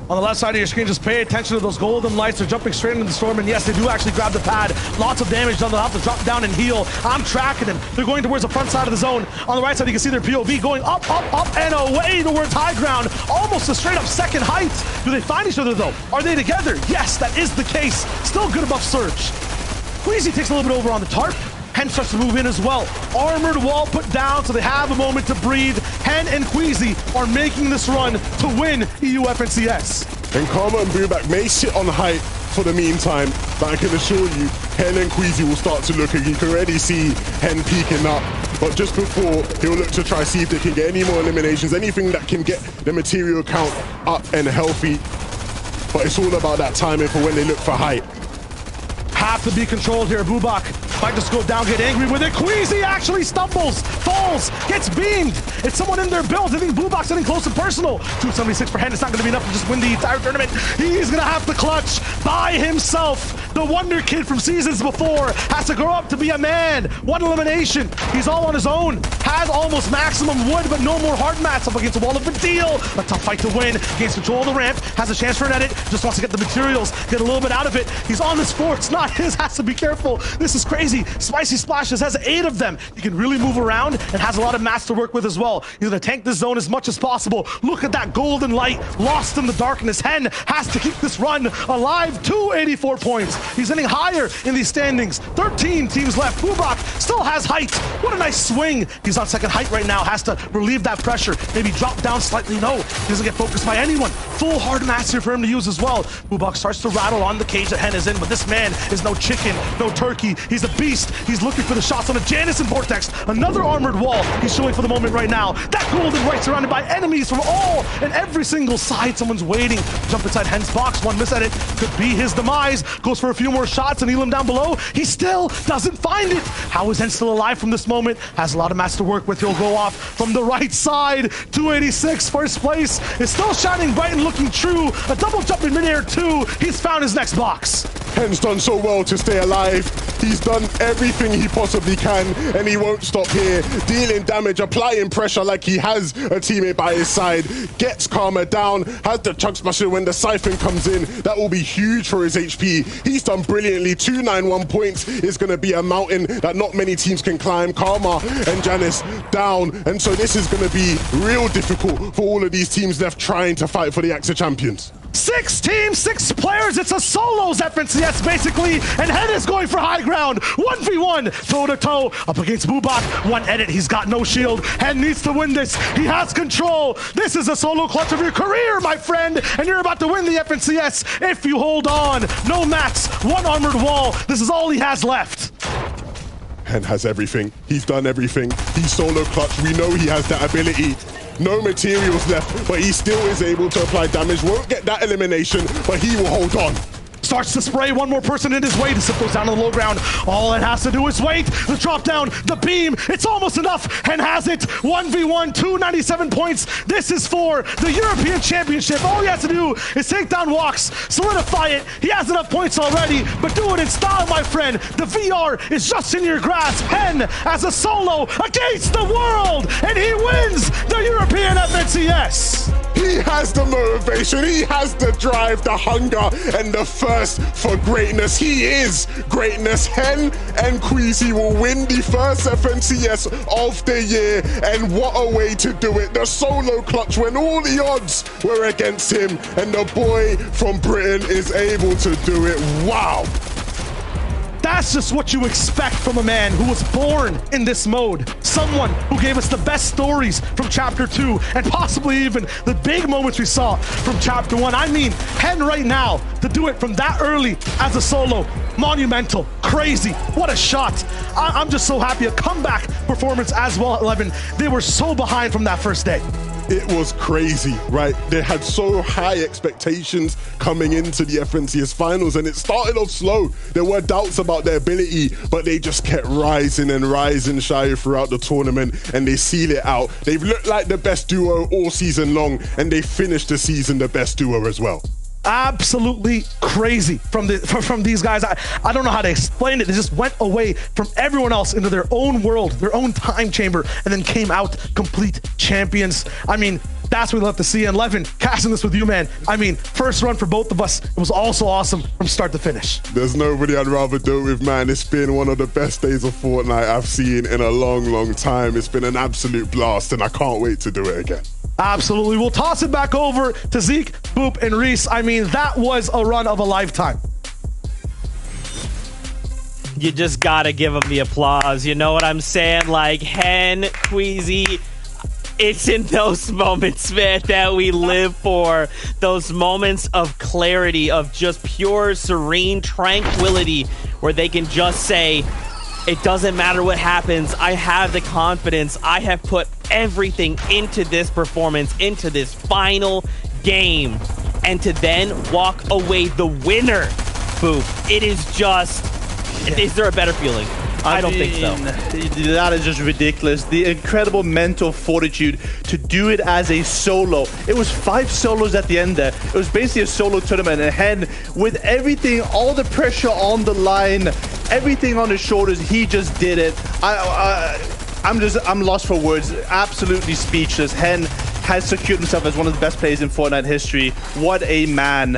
On the left side of your screen, just pay attention to those golden lights. They're jumping straight into the storm, and yes, they do actually grab the pad. Lots of damage done. They'll have to drop down and heal. I'm tracking them. They're going towards the front side of the zone. On the right side, you can see their POV going up, and away towards high ground. Almost a straight-up second height. Do they find each other, though? Are they together? Yes, that is the case. Still good above Surge. Queasy takes a little bit over on the tarp. Hen starts to move in as well. Armored wall put down, so they have a moment to breathe. Hen and Queasy are making this run to win EU FNCS. And Karma and Booback may sit on height for the meantime, but I can assure you, Hen and Queasy will start to look, and you can already see Hen peeking up. But just before, he'll look to try see if they can get any more eliminations, anything that can get the material count up and healthy. But it's all about that timing for when they look for height. Have to be controlled here. Bubak might just go down, get angry with it. Queasy actually stumbles, falls, gets beamed. It's someone in their build. I think Bubak's getting close and personal. 276 for Hen. It's not going to be enough to just win the entire tournament. He's going to have to clutch by himself. The wonder kid from seasons before has to grow up to be a man. One elimination. He's all on his own. Has almost maximum wood, but no more hard mats up against the wall of Vidil. A tough fight to win. Gains control of the ramp. Has a chance for an edit. Just wants to get the materials. Get a little bit out of it. He's on this floor. It's not his. Has to be careful. This is crazy. Spicy Splashes has 8 of them. He can really move around and has a lot of mats to work with as well. He's going to tank this zone as much as possible. Look at that golden light lost in the darkness. Hen has to keep this run alive. 284 points. He's getting higher in these standings. 13 teams left. Bubak still has height. What a nice swing. He's on second height right now. Has to relieve that pressure. Maybe drop down slightly. No, he doesn't get focused by anyone. Full hard mastery for him to use as well. Bubak starts to rattle on the cage that Hen is in, but this man is no chicken, no turkey. He's a beast. He's looking for the shots on a Janus and Vortex. Another armored wall. He's showing for the moment right now. That golden right surrounded by enemies from all and every single side. Someone's waiting. Jump inside Hen's box. One miss at it could be his demise. Goes for a few more shots and Elam down below. He still doesn't find it. How is Hen still alive from this moment? Has a lot of mats to work with. He'll go off from the right side. 286, first place. Is still shining bright and looking true. A double jump in midair too. He's found his next box. Hen's done so well to stay alive. He's done everything he possibly can, and he won't stop here. Dealing damage, applying pressure like he has a teammate by his side. Gets Karma down, has the chug smasher when the siphon comes in. That will be huge for his HP. He's done brilliantly. 291 points is going to be a mountain that not many teams can climb. Karma and Janus down, and so this is going to be real difficult for all of these teams left trying to fight for the AXA champions. 6 teams, 6 players. It's a solos FNCS basically, and Hen is going for high ground. 1v1, toe to toe, up against Bubak. One edit, he's got no shield. Hen needs to win this. He has control. This is a solo clutch of your career, my friend, and you're about to win the FNCS if you hold on. No mats, one armored wall. This is all he has left. Hen has everything. He's done everything. He's solo clutch. We know he has that ability. No materials left, but he still is able to apply damage. Won't get that elimination, but he will hold on. Starts to spray one more person in his way to sit those down on the low ground. All it has to do is wait. The drop down, the beam, it's almost enough. Hen has it. 1v1, 297 points. This is for the European Championship. All he has to do is take down Walks, solidify it. He has enough points already, but do it in style, my friend. The VR is just in your grasp. Hen as a solo against the world, and he wins the European FNCS. He has the motivation, he has the drive, the hunger, and the thirst for greatness. He is greatness. Hen and Queasy will win the first FNCS of the year, and what a way to do it. The solo clutch when all the odds were against him, and the boy from Britain is able to do it. Wow. That's just what you expect from a man who was born in this mode. Someone who gave us the best stories from Chapter 2 and possibly even the big moments we saw from Chapter 1. I mean, Hen right now, to do it from that early as a solo, monumental, crazy, what a shot. I'm just so happy. A comeback performance as well at 11. They were so behind from that first day. It was crazy, right? They had so high expectations coming into the FNCS finals, and it started off slow. There were doubts about their ability, but they just kept rising and rising shy throughout the tournament, and they seal it out. They've looked like the best duo all season long, and they finished the season the best duo as well. Absolutely crazy from these guys. I don't know how to explain it. They just went away from everyone else into their own world, their own time chamber, and then came out complete champions. I mean, that's what we love to see. And Levin, casting this with you, man. I mean, first run for both of us. It was also awesome from start to finish. There's nobody I'd rather do it with, man. It's been one of the best days of Fortnite I've seen in a long, long time. It's been an absolute blast, and I can't wait to do it again. Absolutely. We'll toss it back over to Zeke, Boop, and Reese. I mean, that was a run of a lifetime. You just gotta give them the applause. You know what I'm saying? Like, Hen, Queasy, it's in those moments, man, that we live for. Those moments of clarity, of just pure, serene tranquility, where they can just say, it doesn't matter what happens. I have the confidence. I have put everything into this performance, into this final game. And to then walk away the winner, Boop. It is just, is there a better feeling? I don't think so. That is just ridiculous. The incredible mental fortitude to do it as a solo. It was 5 solos at the end there. It was basically a solo tournament. And Hen, with everything, all the pressure on the line, everything on his shoulders, he just did it. I'm lost for words. Absolutely speechless. Hen has secured himself as one of the best players in Fortnite history. What a man.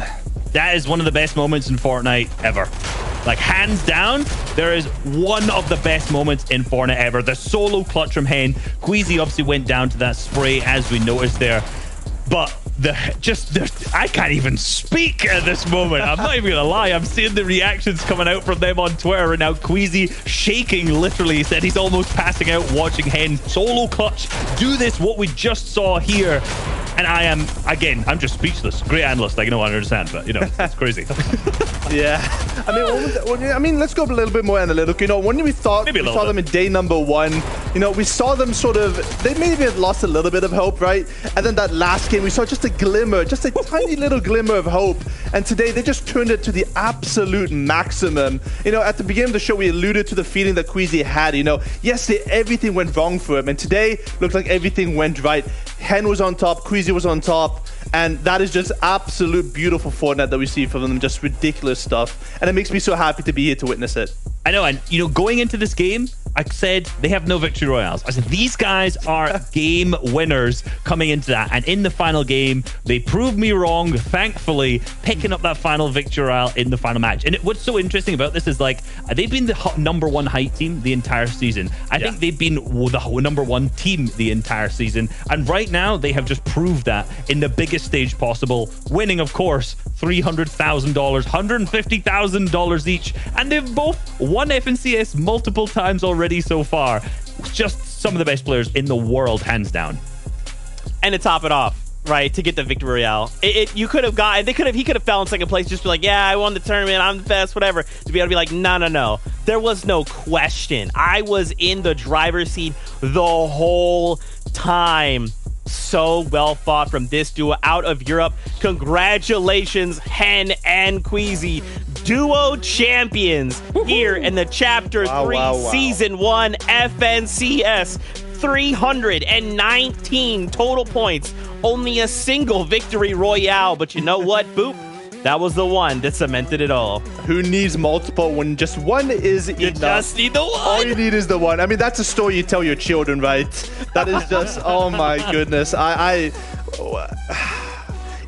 That is one of the best moments in Fortnite ever. Like, hands down, there is one of the best moments in Fortnite ever. The solo clutch from Hen. Queasy obviously went down to that spray, as we noticed there. But I can't even speak at this moment. I'm not even gonna lie. I'm seeing the reactions coming out from them on Twitter right now. Queasy shaking, literally. He said he's almost passing out watching Hen solo clutch do this, what we just saw here. And I am, again, I'm just speechless. Great analyst, I don't understand, but, it's crazy. Yeah. I mean, let's go a little bit more analytical. When we saw them in day number 1, we saw them sort of, they maybe had lost a little bit of hope, right? And then that last game, we saw just a glimmer, just a tiny little glimmer of hope. And today, they just turned it to the absolute maximum. At the beginning of the show, we alluded to the feeling that Queasy had. Yesterday, everything went wrong for him. And today, looked like everything went right. Hen was on top, Queasy was on top, and that is just absolute beautiful Fortnite that we see from them, just ridiculous stuff. And it makes me so happy to be here to witness it. I know, and going into this game, I said they have no victory royales. I said these guys are game winners coming into that, and in the final game, they proved me wrong. Thankfully, picking up that final victory royale in the final match. And what's so interesting about this is they've been the #1 height team the entire season. I think they've been the #1 team the entire season, and right now they have just proved that in the biggest stage possible, winning, of course, $300,000, $150,000 each, and they've both won FNCS multiple times already so far. Just some of the best players in the world, hands down. And to top it off, right, to get the victory royale, he could have fell in second place, just be like, yeah, I won the tournament, I'm the best, whatever. To be able to be like, no. There was no question. I was in the driver's seat the whole time. So well fought from this duo out of Europe. Congratulations, Hen and Queasy, duo champions here in the Chapter 3 Season 1 FNCS. 319 total points. Only a single victory royale, but you know what, Boop? That was the one that cemented it all. Who needs multiple when just one is enough? You just need the one. All you need is the one. I mean, that's a story you tell your children, right? That is just, oh my goodness.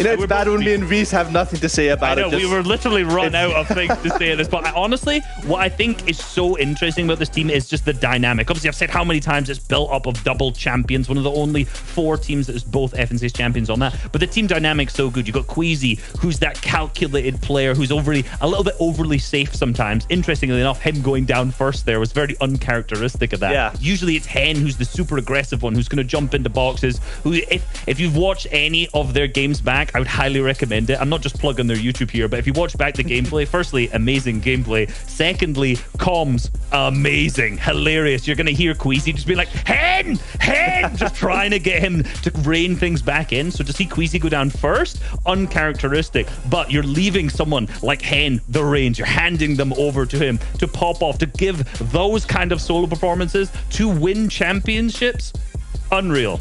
It's bad when me and Reese have nothing to say about it. We were literally run out of things to say at this point. Honestly, what I think is so interesting about this team is just the dynamic. Obviously, I've said how many times it's built up of double champions, one of the only 4 teams that is both FNCS champions on that. But the team dynamic's so good. You've got Queasy, who's that calculated player, who's a little bit overly safe sometimes. Interestingly enough, him going down first there was very uncharacteristic of that. Yeah. Usually it's Hen who's the super aggressive one, who's going to jump into boxes, who, if you've watched any of their games back, I would highly recommend it. I'm not just plugging their YouTube here, but if you watch back the gameplay, firstly, amazing gameplay. Secondly, comms, amazing, hilarious. You're going to hear Queasy just be like, Hen, just trying to get him to rein things back in. So to see Queasy go down first, uncharacteristic, but you're leaving someone like Hen the reins. You're handing them over to him to pop off, to give those kind of solo performances, to win championships. Unreal.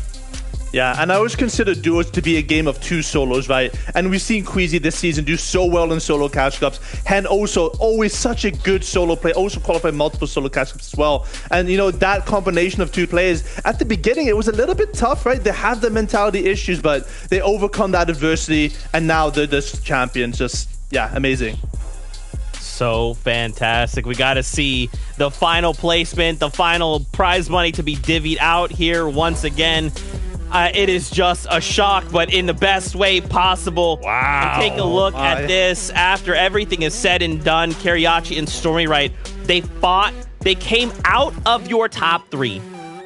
Yeah, and I always consider duos to be a game of 2 solos, right? And we've seen Queasy this season do so well in solo catch cups. Hen also always such a good solo player, also qualified multiple solo catch cups as well. And that combination of 2 players, at the beginning it was a little bit tough, right? They have the mentality issues, but they overcome that adversity, and now they're just champions. Just, yeah, amazing. So fantastic. We got to see the final placement, the final prize money to be divvied out here once again. It is just a shock, but in the best way possible. Wow. And take a look at this. After everything is said and done, Kariachi and Stormy, right, they fought. They came out of your top 3,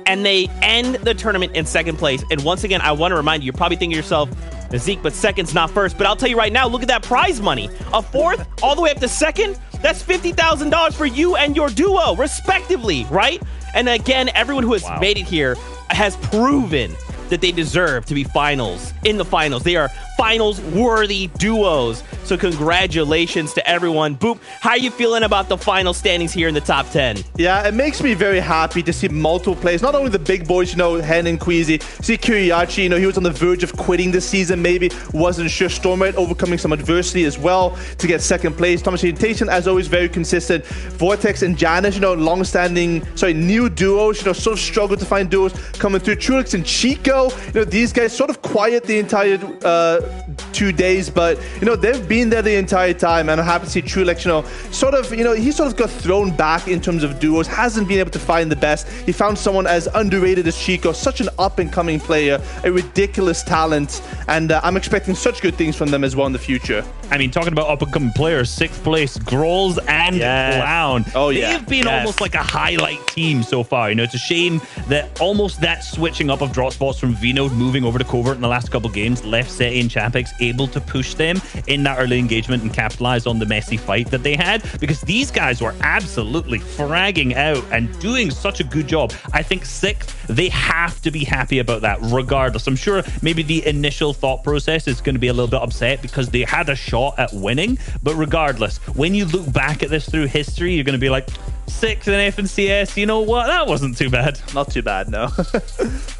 and they end the tournament in second place. And once again, I want to remind you, you're probably thinking to yourself, Zeke, but second's not first. But I'll tell you right now, look at that prize money. A 4th, all the way up to 2nd. That's $50,000 for you and your duo, respectively, right? And again, everyone who has made it here has proven that they deserve to be in the finals. They are finals-worthy duos. So congratulations to everyone. Boop, how are you feeling about the final standings here in the top 10? Yeah, it makes me very happy to see multiple players. Not only the big boys, Hen and Queasy. See Kiriachi, he was on the verge of quitting this season, maybe. Wasn't sure. Stormlight overcoming some adversity as well to get second place. Thomas Orientation, as always, very consistent. Vortex and Janice, new duos, sort of struggled to find duos coming through. Trulix and Chico, these guys sort of quiet the entire 2 days, but they've been there the entire time, and I'm happy to see Trulix, he sort of got thrown back in terms of duos, hasn't been able to find the best. He found someone as underrated as Chico, such an up-and-coming player, a ridiculous talent, and I'm expecting such good things from them as well in the future. I mean, talking about up-and-coming players, 6th place, Grolls and Clown. Oh, yeah. They've been almost like a highlight team so far. It's a shame that almost that switching up of drop spots from Vino moving over to Covert in the last couple games left Seti and Chapix able to push them in that early engagement and capitalize on the messy fight that they had, because these guys were absolutely fragging out and doing such a good job. I think 6th, they have to be happy about that regardless. I'm sure maybe the initial thought process is going to be a little bit upset because they had a shot at winning, but regardless, when you look back at this through history, you're going to be like, 6th in FNCS, you know what? That wasn't too bad. Not too bad, no.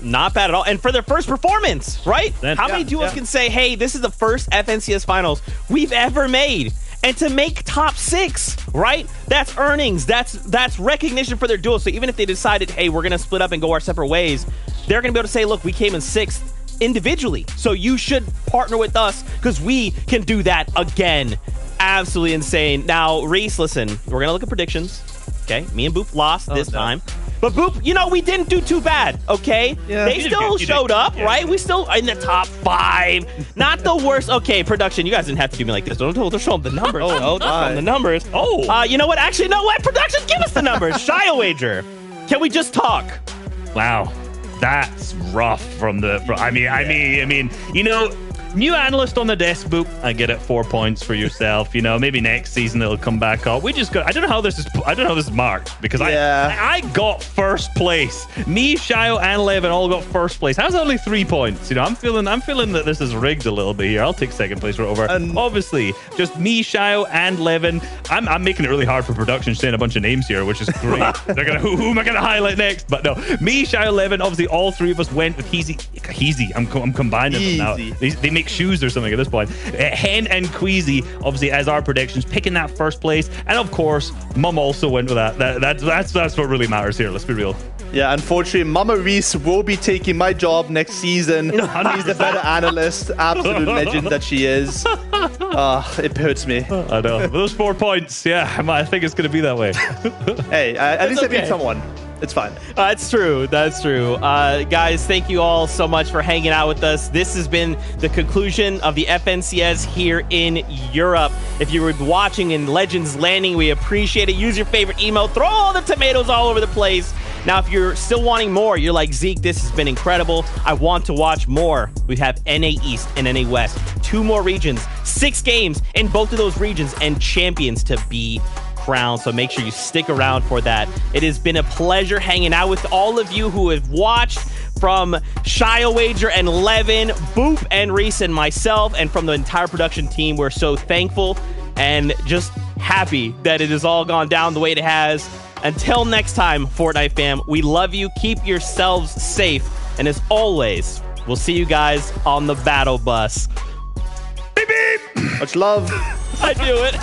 Not bad at all. And for their first performance, right? How many duos can say, hey, this is the first FNCS finals we've ever made? And to make top 6, right? That's earnings. That's recognition for their duo. So even if they decided, hey, we're going to split up and go our separate ways, they're going to be able to say, look, we came in 6th individually. So you should partner with us because we can do that again. Absolutely insane. Now, Reese, listen, we're going to look at predictions. Okay, me and Boop lost this time. But Boop, we didn't do too bad, okay? Yeah. They still showed up, right? We still in the top 5. Not the worst. Okay, production, you guys didn't have to do me like this. Don't show them the numbers. Don't show them the numbers. You know what? Actually, no, what? Production, give us the numbers. Shia Wager. Can we just talk? Wow, that's rough from the. I mean, new analyst on the desk, Boop. I get it. 4 points for yourself. Maybe next season it'll come back up. We just got. I don't know how this is marked because I got first place. Me, Shio, and Levin all got first place. How's that only 3 points? I'm feeling that this is rigged a little bit here. I'll take second place right over. And obviously, just me, Shio, and Levin. I'm making it really hard for production saying a bunch of names here, which is great. They're gonna who am I gonna highlight next? But no, me, Shio, Levin. Obviously, all 3 of us went with Heezy. I'm combining them now. They make shoes or something at this point. Hen and Queasy, obviously, as our predictions, picking that first place. And of course, Mum also went with that. That's what really matters here. Let's be real. Yeah, unfortunately, Mama Reese will be taking my job next season. She's the better analyst, absolute legend that she is. It hurts me. I know. Those 4 points, yeah, I think it's going to be that way. Hey, at least I beat someone. It's fine. That's true. That's true. Guys, thank you all so much for hanging out with us. This has been the conclusion of the FNCS here in Europe. If you were watching in Legends Landing, we appreciate it. Use your favorite emote. Throw all the tomatoes all over the place. Now, if you're still wanting more, you're like, Zeke, this has been incredible. I want to watch more. We have NA East and NA West. 2 more regions, 6 games in both of those regions, and champions to be crowned. So make sure you stick around for that. It has been a pleasure hanging out with all of you who have watched, from Shia Wager and Levin, Boop and Reese and myself, and from the entire production team. We're so thankful and just happy that it has all gone down the way it has. Until next time, Fortnite fam, we love you. Keep yourselves safe. And as always, we'll see you guys on the battle bus. Beep, beep. Much love. I do it.